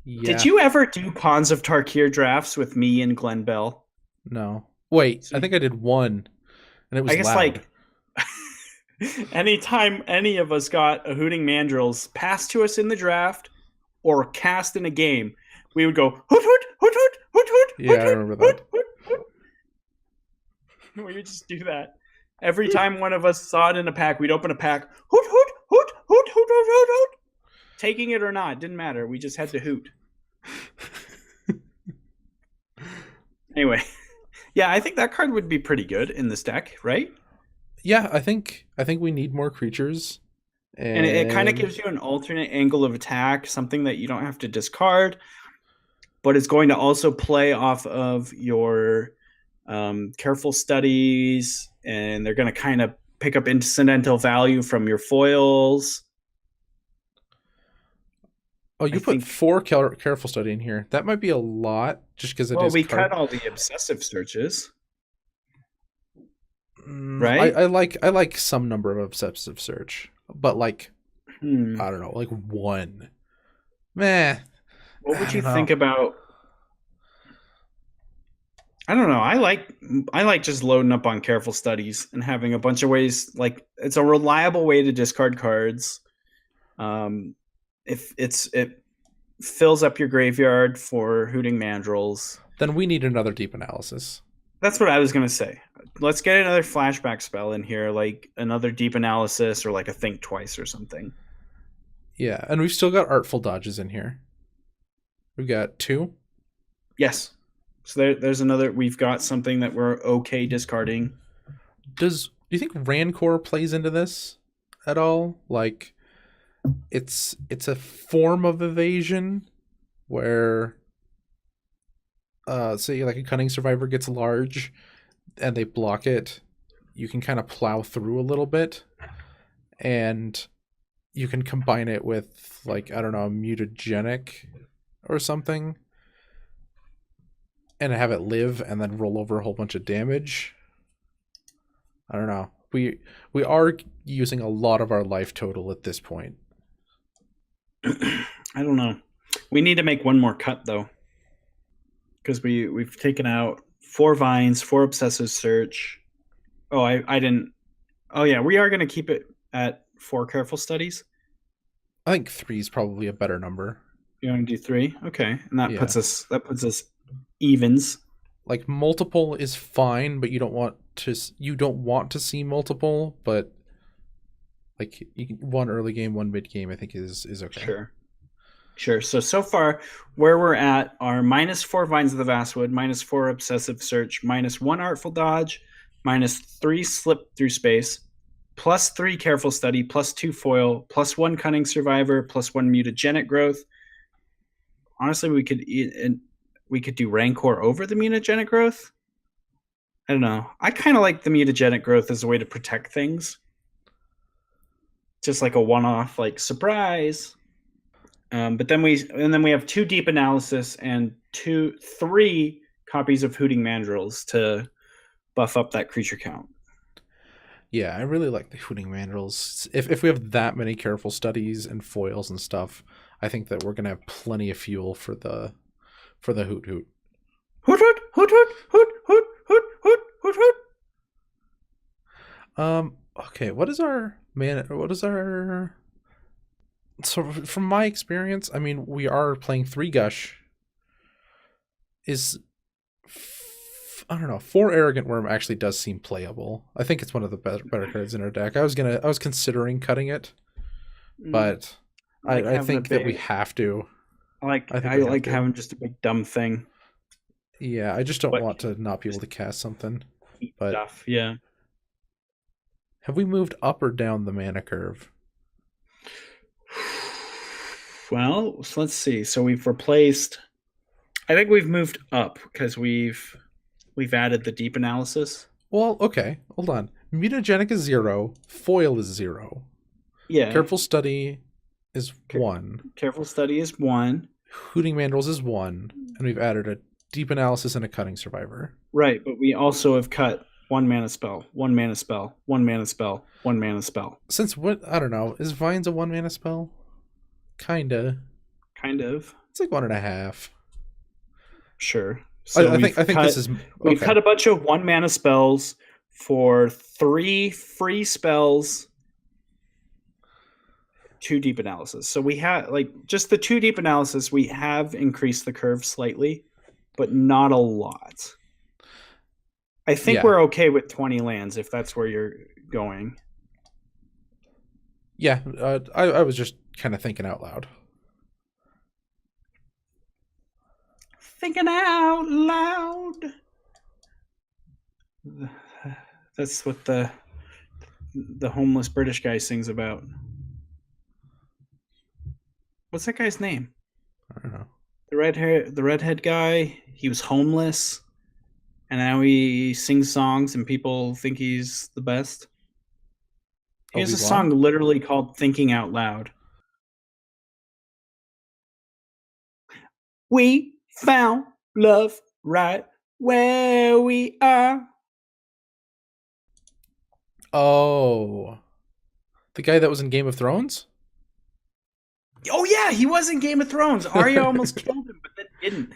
Did you ever do Pawns of Tarkir drafts with me and Glenn Bell? No. Wait, I think I did one, and it was loud. Like anytime any of us got a Hooting Mandrills passed to us in the draft or cast in a game, we would go hoot hoot hoot hoot hoot hoot. Yeah, I remember that. Hoot, hoot. We would just do that every time one of us saw it in a pack. We'd open a pack, hoot hoot hoot hoot hoot hoot hoot hoot. Taking it or not, didn't matter. We just had to hoot. Anyway, yeah, I think that card would be pretty good in this deck, right? Yeah, I think we need more creatures. And it kind of gives you an alternate angle of attack, something that you don't have to discard, but it's going to also play off of your careful studies, and they're going to kind of pick up incidental value from your foils. Oh, you put 4 careful study in here. That might be a lot, just because we cut all the obsessive searches, right? I like some number of obsessive search, but like I don't know, like 1. Meh. What would you think about? I don't know. I like just loading up on careful studies and having a bunch of ways. Like, it's a reliable way to discard cards. If it fills up your graveyard for Hooting Mandrills, then we need another deep analysis. That's what I was going to say. Let's get another flashback spell in here, like another deep analysis or like a think twice or something. Yeah, and we've still got artful dodges in here. We've got 2. Yes. So there's another. We've got something that we're okay discarding. Do you think Rancor plays into this at all? Like, it's a form of evasion where say like a cunning survivor gets large and they block it, you can kind of plow through a little bit, and you can combine it with, like, I don't know, mutagenic or something, and have it live and then roll over a whole bunch of damage. I don't know. We are using a lot of our life total at this point. I don't know. We need to make one more cut though, because we've taken out 4 vines, 4 obsessive search. Oh, I didn't. Oh yeah, we are going to keep it at 4 careful studies. I think 3 is probably a better number. You want to do 3? Okay, and that puts us evens. Like, multiple is fine, but you don't want to see multiple, but Like one early game, one mid game, I think is okay. Sure. So far, where we're at are -4 Vines of the Vastwood, -4 Obsessive Search, -1 Artful Dodge, -3 Slip Through Space, +3 Careful Study, +2 Foil, +1 Cunning Survivor, +1 Mutagenic Growth. Honestly, we could do Rancor over the Mutagenic Growth. I don't know. I kind of like the Mutagenic Growth as a way to protect things. Just like a one-off, like, surprise. But then we have 2 Deep Analysis and 3 copies of Hooting Mandrills to buff up that creature count. Yeah, I really like the Hooting Mandrills. If we have that many Careful Studies and foils and stuff, I think that we're gonna have plenty of fuel for the hoot hoot. Hoot hoot hoot hoot hoot hoot hoot hoot hoot hoot. Okay, what is our man? What is our? So from my experience, I mean, we are playing 3 Gush. I don't know. 4 Arrogant Worm actually does seem playable. I think it's one of the better cards in our deck. I was considering cutting it, but I think that we have to. I like having just a big dumb thing. Yeah, I just don't want to not be able to cast something. But stuff, yeah. Have we moved up or down the mana curve? Well, so let's see. So we've replaced. I think we've moved up because we've added the Deep Analysis. Well, okay, hold on. Mutagenic is 0. Foil is 0. Yeah. Careful Study is 1. Careful Study is 1. Hooting Mandrills is 1, and we've added a Deep Analysis and a Cunning Survivor. Right, but we also have cut 1 mana spell, 1 mana spell, 1 mana spell, 1 mana spell. Since what? I don't know. Is Vines a 1 mana spell? Kinda. Kind of. It's like 1.5. Sure. So I think this is. Okay. We've cut a bunch of 1 mana spells for 3 free spells. 2 Deep Analysis. So we have, like, just the 2 Deep Analysis, we have increased the curve slightly, but not a lot. I think we're okay with 20 lands if that's where you're going. Yeah, I was just kind of thinking out loud. Thinking out loud. That's what the homeless British guy sings about. What's that guy's name? I don't know. The redhead guy. He was homeless, and now he sings songs, and people think he's the best. He has a song literally called "Thinking Out Loud." We found love right where we are. Oh, the guy that was in Game of Thrones? Oh yeah, he was in Game of Thrones. Arya almost killed him, but then didn't.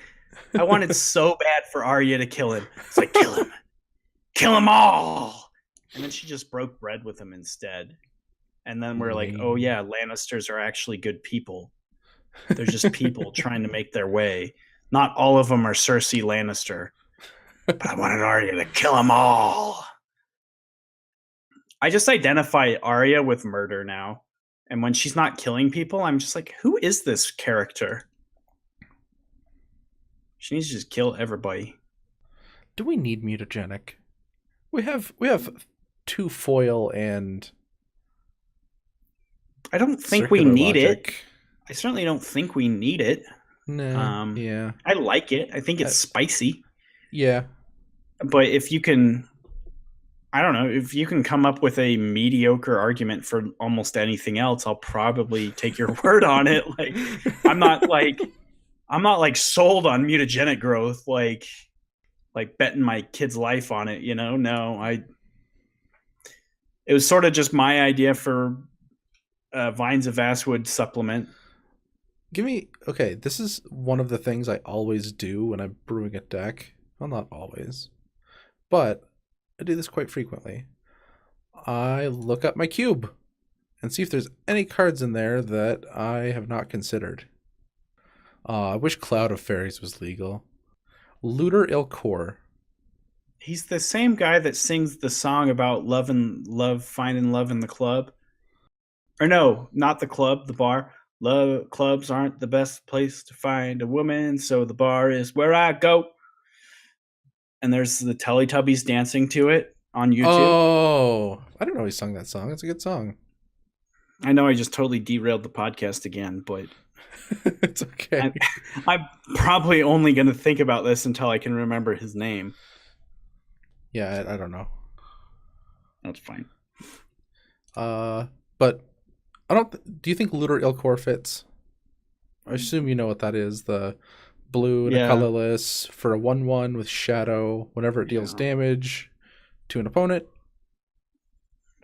I wanted so bad for Arya to kill him. It's like, kill him. Kill them all. And then she just broke bread with him instead. And then we're like, oh yeah, Lannisters are actually good people. They're just people trying to make their way. Not all of them are Cersei Lannister. But I wanted Arya to kill them all. I just identify Arya with murder now. And when she's not killing people, I'm just like, who is this character? She needs to just kill everybody. Do we need mutagenic? We have 2 foil and I don't think we need it. I certainly don't think we need it. No. Yeah. I like it. I think it's spicy. Yeah. But if you can, I don't know, if you can come up with a mediocre argument for almost anything else, I'll probably take your word on it. Like, I'm not like sold on mutagenic growth, like betting my kid's life on it, you know? No, it was sort of just my idea for Vines of Vastwood supplement. Okay, this is one of the things I always do when I'm brewing a deck. Well, not always, but I do this quite frequently. I look up my cube and see if there's any cards in there that I have not considered. I wish Cloud of Fairies was legal. Looter Ilkor. He's the same guy that sings the song about finding love in the club. Or no, not the club, the bar. Love clubs aren't the best place to find a woman, so the bar is where I go. And there's the Teletubbies dancing to it on YouTube. Oh, I don't know he sung that song. It's a good song. I know I just totally derailed the podcast again, but It's okay. I'm probably only going to think about this until I can remember his name. Yeah, I don't know. That's fine. But I don't. Do you think Looter Ilcor fits? I assume you know what that is. The blue and a Yeah. colorless for a 1/1 with shadow. Whenever it deals damage to an opponent,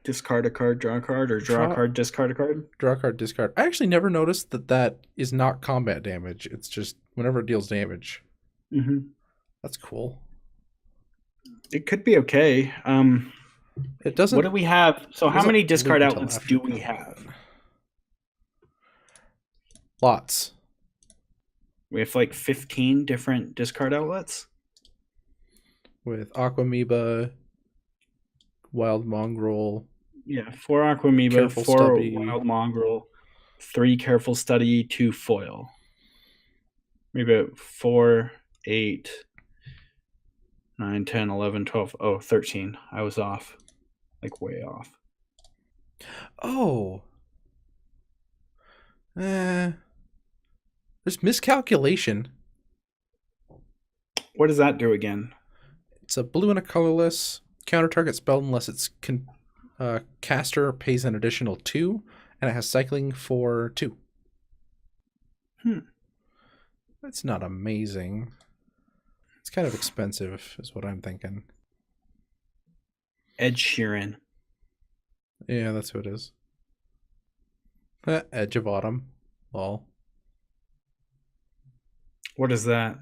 Discard a card, draw a card, or draw a card, discard a card. Draw a card, discard. I actually never noticed that is not combat damage. It's just whenever it deals damage. Mm-hmm. That's cool. It could be okay. It doesn't. What do we have? So how many discard until outlets after do we combat. have? Lots. We have like 15 different discard outlets. With Aquamoeba, Wild Mongrel. Yeah, 4 Aquamoeba, Careful 4 Stubby. Wild Mongrel, 3 Careful Study, 2 Foil. Maybe 4, 8, 9, 10, 11, 12. Oh, 13. I was off. Like way off. Oh. There's miscalculation. What does that do again? It's a blue and a colorless. Counter target spell unless its caster pays an additional 2, and it has cycling for 2. That's not amazing. It's kind of expensive, is what I'm thinking. Ed Sheeran. Yeah, that's who it is. Edge of Autumn. Lol. What is that?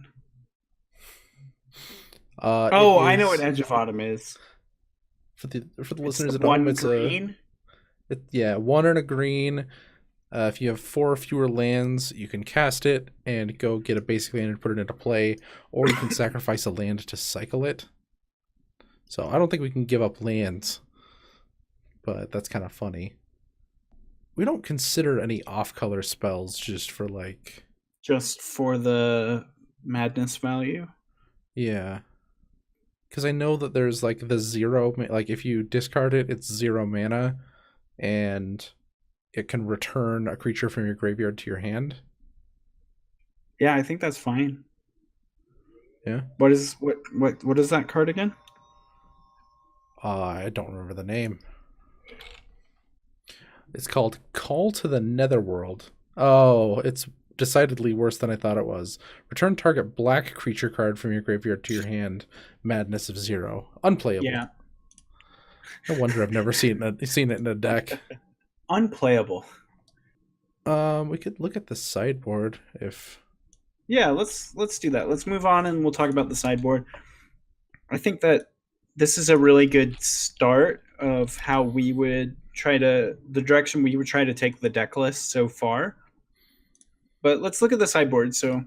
Oh, I know what Edge of Autumn is. For the listeners at one home, it's green. 1 and a green. If you have 4 or fewer lands, you can cast it and go get a basic land and put it into play, or you can sacrifice a land to cycle it. So I don't think we can give up lands, but that's kind of funny. We don't consider any off-color spells just for the madness value. Yeah. Because I know that there's the 0, if you discard it, it's 0 mana, and it can return a creature from your graveyard to your hand. Yeah, I think that's fine. Yeah. What is that card again? I don't remember the name. It's called Call to the Netherworld. Oh, it's decidedly worse than I thought it was. Return target black creature card from your graveyard to your hand. Madness of 0. Unplayable. Yeah. No wonder I've never seen it in a deck. Unplayable. We could look at the sideboard if. Yeah, let's do that. Let's move on and we'll talk about the sideboard. I think that this is a really good start of how we would the direction we would try to take the deck list so far. But let's look at the sideboard. So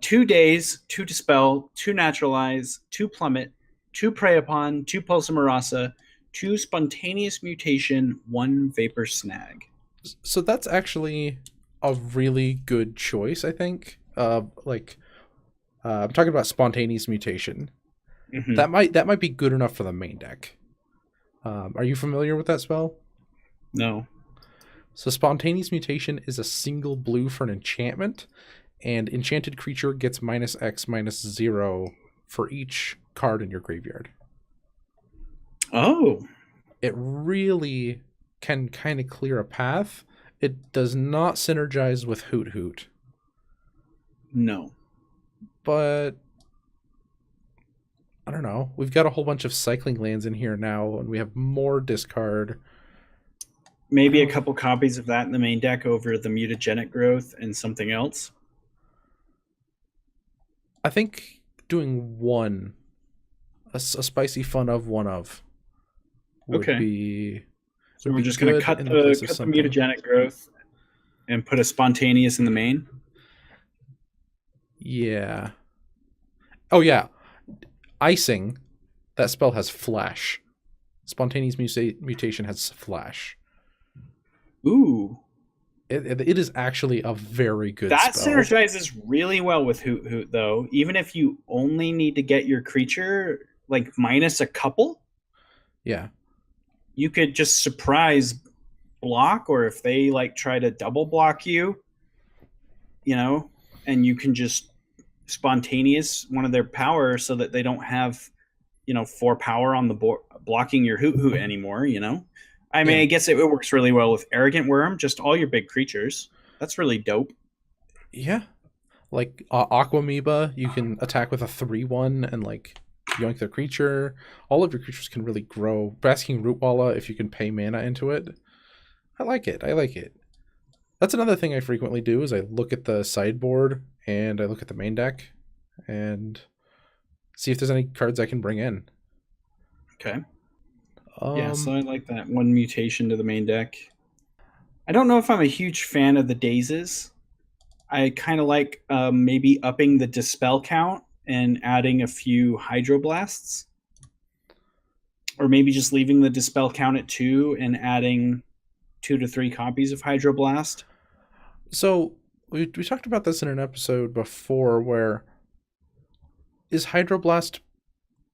2 days, 2 Dispel, 2 Naturalize, 2 Plummet, 2 Prey Upon, 2 Pulse of Marasa, 2 Spontaneous Mutation, 1 Vapor Snag. So that's actually a really good choice, I think. I'm talking about Spontaneous Mutation. Mm-hmm. That might be good enough for the main deck. Are you familiar with that spell? No. So Spontaneous Mutation is a single blue for an enchantment, and enchanted creature gets -X/-0 for each card in your graveyard. Oh. It really can kind of clear a path. It does not synergize with Hoot Hoot. No. But I don't know. We've got a whole bunch of cycling lands in here now, and we have more discard. Maybe a couple copies of that in the main deck over the Mutagenic Growth and something else. I think doing one, a spicy fun of one of, would be. So we're just going to cut the Mutagenic Growth and put a Spontaneous in the main? Yeah. Oh, yeah. Icing, that spell has Flash. Spontaneous Mutation has Flash. Ooh. It is actually a very good That spell. synergizes really well with Hoot Hoot, though. Even if you only need to get your creature like minus a couple, Yeah. you could just surprise block, or if they like try to double block you, and you can just spontaneous one of their power so that they don't have 4 power on the board blocking your Hoot Hoot anymore. I mean, Yeah. I guess it works really well with Arrogant Worm, just all your big creatures. That's really dope. Yeah. Like Aquamoeba, you can attack with a 3/1 and like yoink their creature. All of your creatures can really grow. Basking Rootwalla, if you can pay mana into it. I like it. That's another thing I frequently do is I look at the sideboard and I look at the main deck and see if there's any cards I can bring in. Okay. Yeah, so I like that one mutation to the main deck. I don't know if I'm a huge fan of the dazes. I kind of like maybe upping the dispel count and adding a few hydroblasts, or maybe just leaving the dispel count at 2 and adding 2 to 3 copies of hydroblast. So we talked about this in an episode before where is Hydroblast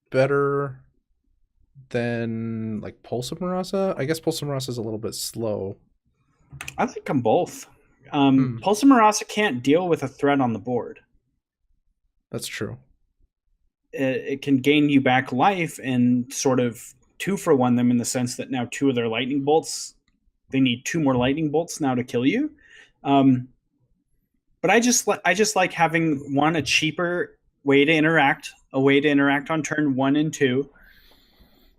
better than like Pulse of Marasa? I guess Pulse of Marasa is a little bit slow. I think them both. Pulse of Marasa can't deal with a threat on the board. That's true. It can gain you back life and sort of 2-for-1 them in the sense that now 2 of their lightning bolts, they need 2 more lightning bolts now to kill you. But I just like having a cheaper way to interact on turn 1 and 2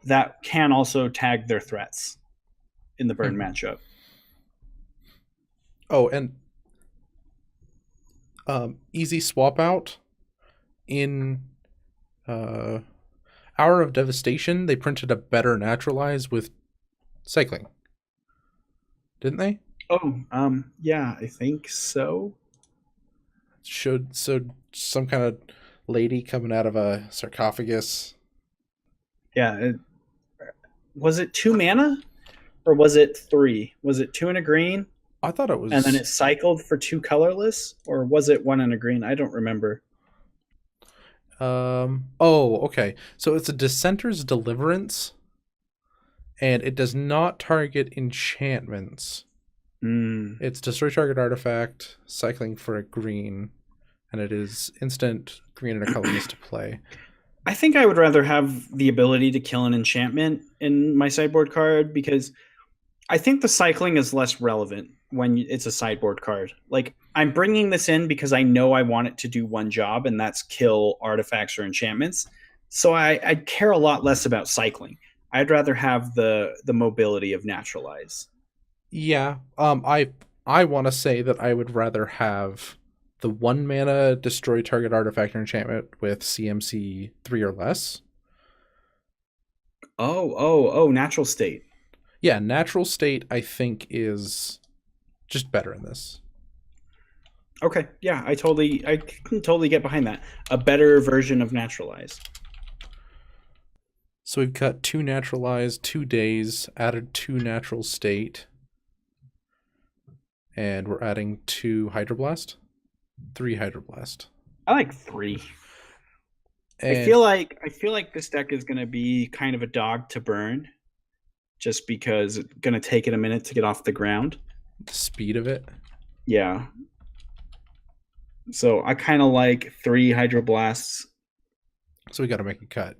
that can also tag their threats in the burn matchup. Oh, and easy swap out in Hour of Devastation. They printed a better Naturalize with cycling, didn't they? Oh, yeah, I think so. Showed some kind of lady coming out of a sarcophagus. Yeah, was it 2 mana or was it 3? Was it 2 and a green? I thought it was. And then it cycled for 2 colorless, or was it 1 and a green? I don't remember. Oh, okay. So it's a Dissenter's Deliverance, and it does not target enchantments. It's destroy target artifact, cycling for a green, and it is instant green and a colorless to play. I think I would rather have the ability to kill an enchantment in my sideboard card because I think the cycling is less relevant when it's a sideboard card. Like, I'm bringing this in because I know I want it to do one job, and that's kill artifacts or enchantments. So I care a lot less about cycling. I'd rather have the mobility of Naturalize. Yeah. I want to say that I would rather have the 1 mana destroy target artifact or enchantment with CMC 3 or less. Oh, natural state. Yeah, natural state I think is just better in this. Okay, yeah, I can totally get behind that. A better version of Naturalize. So we've got 2 Naturalize, 2 days, added 2 natural state, and we're adding 2 Hydroblast, 3 Hydroblast. I like 3. And I feel like this deck is going to be kind of a dog to burn, just because it's going to take it a minute to get off the ground. the speed of it. Yeah. So I kind of like 3 Hydroblasts. So we got to make a cut.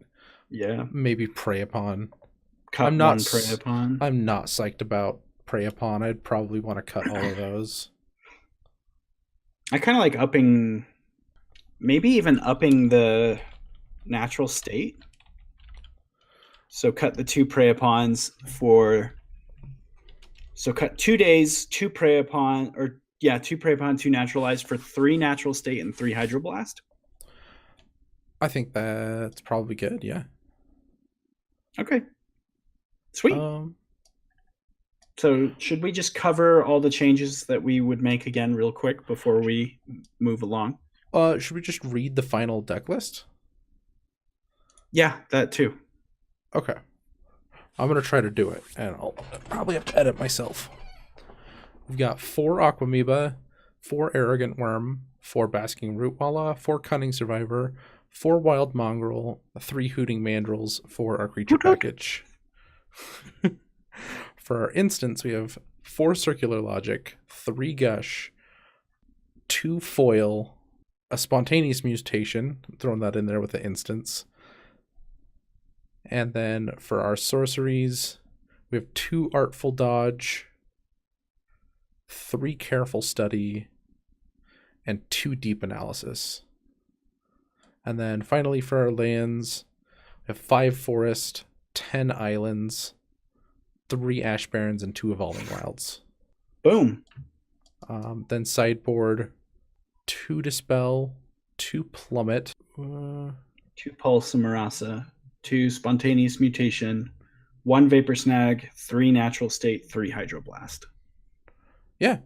Yeah. Maybe Prey Upon. Cut I'm not one Prey Upon. I'm not psyched about Prey Upon. I'd probably want to cut all of those. I kind of like maybe even upping the natural state. So cut the 2 Prey Upons so cut 2 days, 2 Prey Upon, 2 Prey Upon, 2 Naturalized for 3 natural state and 3 Hydroblast. I think that's probably good, yeah. Okay. Sweet. So should we just cover all the changes that we would make again real quick before we move along? Should we just read the final deck list? Yeah, that too. Okay. I'm going to try to do it, and I'll probably have to edit myself. We've got 4 Aquamoeba, 4 Arrogant Worm, 4 Basking Rootwalla, 4 Cunning Survivor, 4 Wild Mongrel, 3 Hooting Mandrills for our creature package. For our instants, we have 4 Circular Logic, 3 Gush, 2 Foil, a Spontaneous Mutation, throwing that in there with the instants. And then for our sorceries, we have 2 Artful Dodge, 3 Careful Study, and 2 Deep Analysis. And then finally for our lands, we have 5 Forest, 10 Islands, 3 Ash Barrens, and 2 Evolving Wilds. Boom. Then sideboard, 2 Dispel, 2 Plummet, 2 Pulse and Marasa, 2 Spontaneous Mutation, 1 Vapor Snag, 3 Natural State, 3 Hydroblast. Yeah.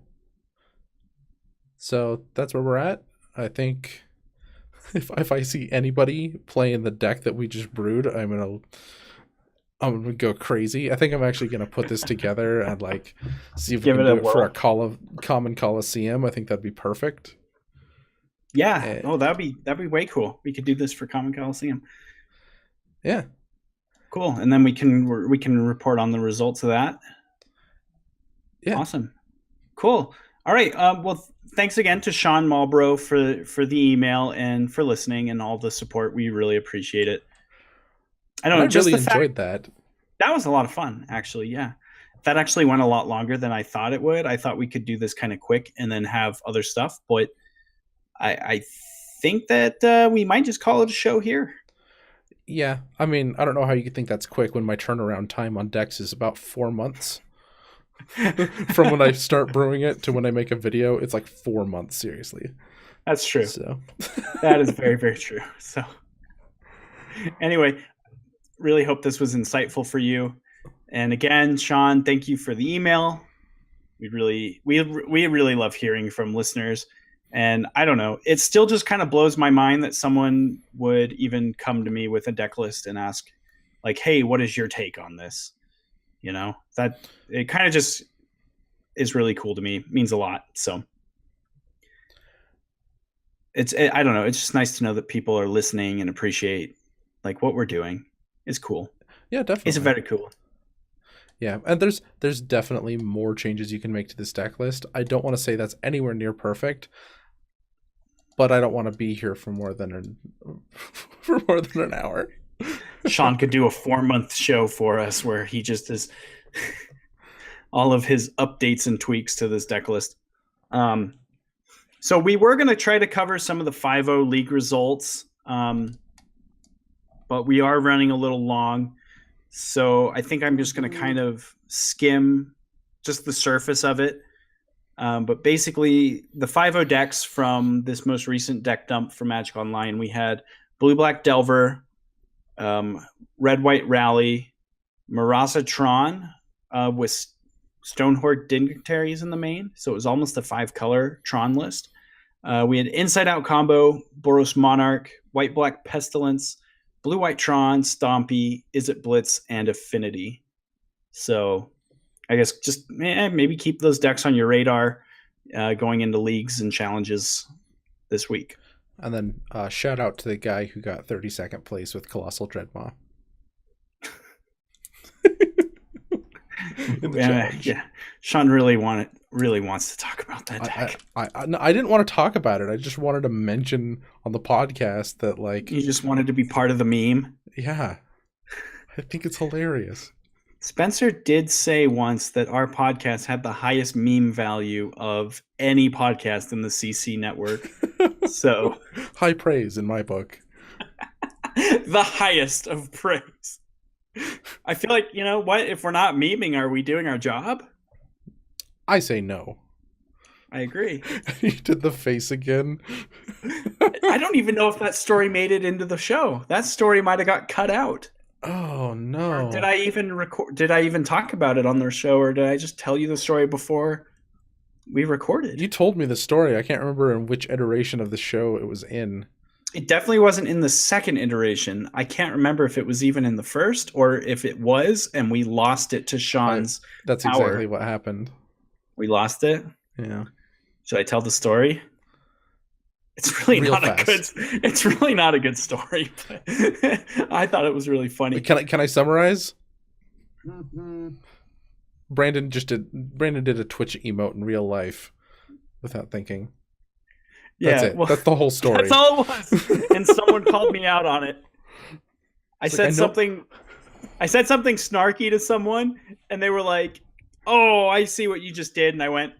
So that's where we're at. I think if I see anybody playing the deck that we just brewed, I'm gonna go crazy. I think I'm actually gonna put this together and like see if we can do it for a common Coliseum. I think that'd be perfect. Yeah. That'd be way cool. We could do this for Common Coliseum. Yeah. Cool. And then we can report on the results of that. Yeah. Awesome. Cool. All right. Well, thanks again to Sean Malbrough for the email and for listening and all the support. We really appreciate it. I really enjoyed that. That was a lot of fun, actually. Yeah. That actually went a lot longer than I thought it would. I thought we could do this kind of quick and then have other stuff, but I think that we might just call it a show here. Yeah. I mean, I don't know how you could think that's quick when my turnaround time on decks is about 4 months. From when I start brewing it to when I make a video, it's like 4 months, seriously. That's true. So that is very, very true. So anyway, really hope this was insightful for you. And again, Sean, thank you for the email. We really love hearing from listeners. And I don't know, it still just kind of blows my mind that someone would even come to me with a deck list and ask like, hey, what is your take on this? You know, that it kind of just is really cool to me. It means a lot. So I don't know. It's just nice to know that people are listening and appreciate like what we're doing. It's cool. Yeah, definitely. It's very cool. Yeah, and there's definitely more changes you can make to this deck list. I don't want to say that's anywhere near perfect, but I don't want to be here for more than an hour. Sean could do a 4-month show for us where he just is all of his updates and tweaks to this deck list. So we were going to try to cover some of the 5-0 league results, but we are running a little long. So I think I'm just going to kind of skim just the surface of it. But basically, the 5-0 decks from this most recent deck dump for Magic Online, we had Blue-Black Delver, Red-White Rally, Marasa Tron with Stonehorde Dignitaries in the main. So it was almost a 5-color Tron list. We had Inside Out Combo, Boros Monarch, White-Black Pestilence, Blue-White Tron, Stompy, Is It Blitz, and Affinity. So I guess just maybe keep those decks on your radar going into leagues and challenges this week. And then shout out to the guy who got 32nd place with Colossal Dreadmaw. Yeah, Sean really wants to talk about that deck. I didn't want to talk about it. I just wanted to mention on the podcast that like you just wanted to be part of the meme. Yeah, I think it's hilarious. Spencer did say once that our podcast had the highest meme value of any podcast in the CC network. So high praise in my book. The highest of praise. I feel like, you know what? If we're not memeing, are we doing our job? I say no. I agree. You did the face again. I don't even know if that story made it into the show. That story might have got cut out. Oh no. Or did I even talk about it on their show, or did I just tell you the story before we recorded? You told me the story. I can't remember in which iteration of the show it was in. It definitely wasn't in the second iteration. I can't remember if it was even in the first or if it was and we lost it to Sean's That's power. exactly what happened. We lost it. Yeah. Should I tell the story? It's really Real not fast. a good. It's really not a good story, but I thought it was really funny. Can I summarize? Brandon did a Twitch emote in real life without thinking. That's it. Well, that's the whole story. That's all it was. And someone called me out on it. I said something snarky to someone, and they were like, "Oh, I see what you just did." And I went,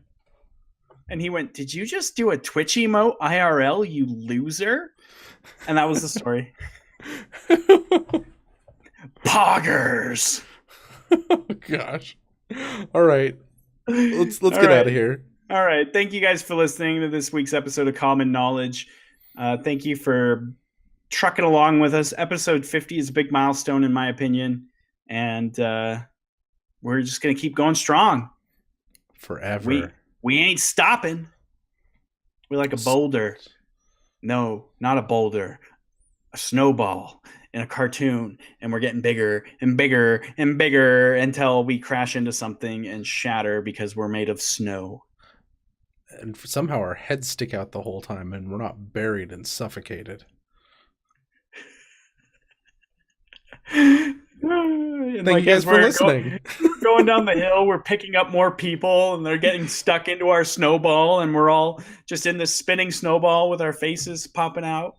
and he went, "Did you just do a Twitch emote IRL, you loser?" And that was the story. Poggers. Oh gosh. All right. Let's get out of here. All right. Thank you guys for listening to this week's episode of Common Knowledge. Thank you for trucking along with us. Episode 50 is a big milestone in my opinion. And we're just going to keep going strong. Forever. We ain't stopping. We're like a boulder. No, not a boulder. A snowball in a cartoon. And we're getting bigger and bigger and bigger until we crash into something and shatter because we're made of snow. And somehow our heads stick out the whole time and we're not buried and suffocated. And Thank you guys for listening. We're going down the hill, we're picking up more people, and they're getting stuck into our snowball, and we're all just in this spinning snowball with our faces popping out.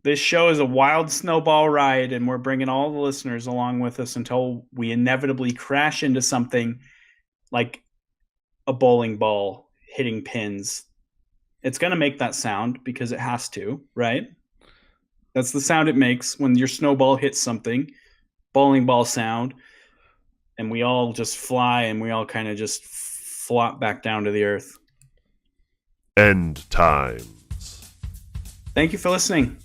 This show is a wild snowball ride, and we're bringing all the listeners along with us until we inevitably crash into something like a bowling ball hitting pins. It's going to make that sound because it has to, right? That's the sound it makes when your snowball hits something. Bowling ball sound. And we all just fly and we all kind of just flop back down to the earth. End times. Thank you for listening.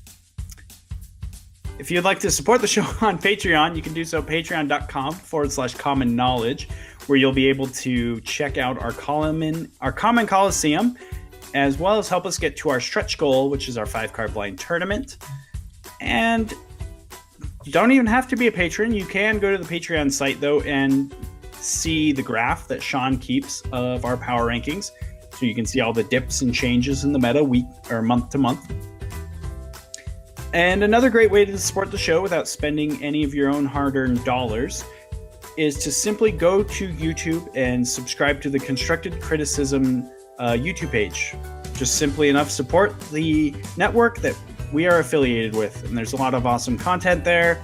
If you'd like to support the show on Patreon, you can do so at patreon.com/common knowledge, where you'll be able to check out our Common Coliseum, as well as help us get to our stretch goal, which is our 5-card blind tournament. And you don't even have to be a patron. You can go to the Patreon site, though, and see the graph that Sean keeps of our power rankings. So you can see all the dips and changes in the meta week or month to month. And another great way to support the show without spending any of your own hard-earned dollars is to simply go to YouTube and subscribe to the Constructed Criticism YouTube page. Just simply enough support the network that we are affiliated with, and there's a lot of awesome content there.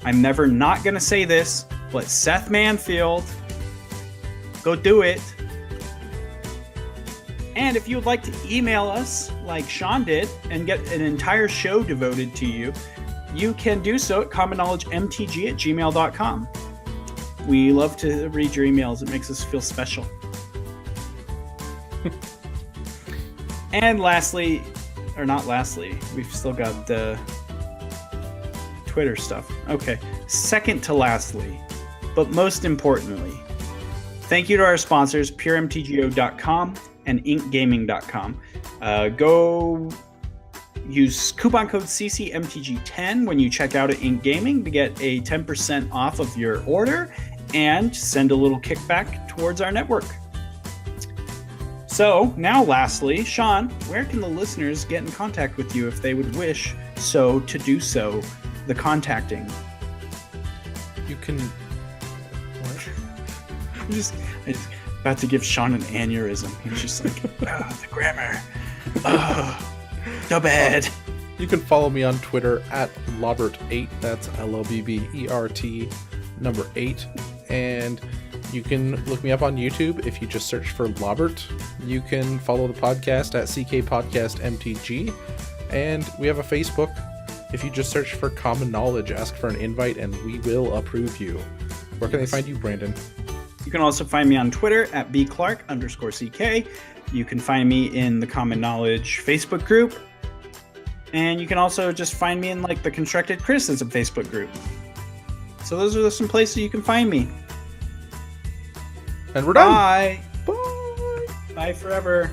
I'm never not going to say this, but Seth Manfield, go do it. And if you would like to email us, like Sean did, and get an entire show devoted to you, you can do so at commonknowledgemtg@gmail.com. We love to read your emails. It makes us feel special. And lastly, or not lastly, we've still got the Twitter stuff. Okay. Second to lastly, but most importantly, thank you to our sponsors, puremtgo.com and inkgaming.com. Go use coupon code CCMTG10 when you check out at Ink Gaming to get a 10% off of your order and send a little kickback towards our network. So, now lastly, Sean, where can the listeners get in contact with you if they would wish so to do so, the contacting? You can... What? I'm just about to give Sean an aneurysm. He's just like, the grammar. The bad. You can follow me on Twitter at Lobbert8. That's LOBBERT number 8. And you can look me up on YouTube if you just search for Lobbert. You can follow the podcast at CK Podcast MTG. And we have a Facebook. If you just search for Common Knowledge, ask for an invite and we will approve you. Where can they find you, Brandon? You can also find me on Twitter at bclark_CK. You can find me in the Common Knowledge Facebook group. And you can also just find me in like the Constructed Criticism Facebook group. So those are some places you can find me. And we're done. Bye. Bye. Bye forever.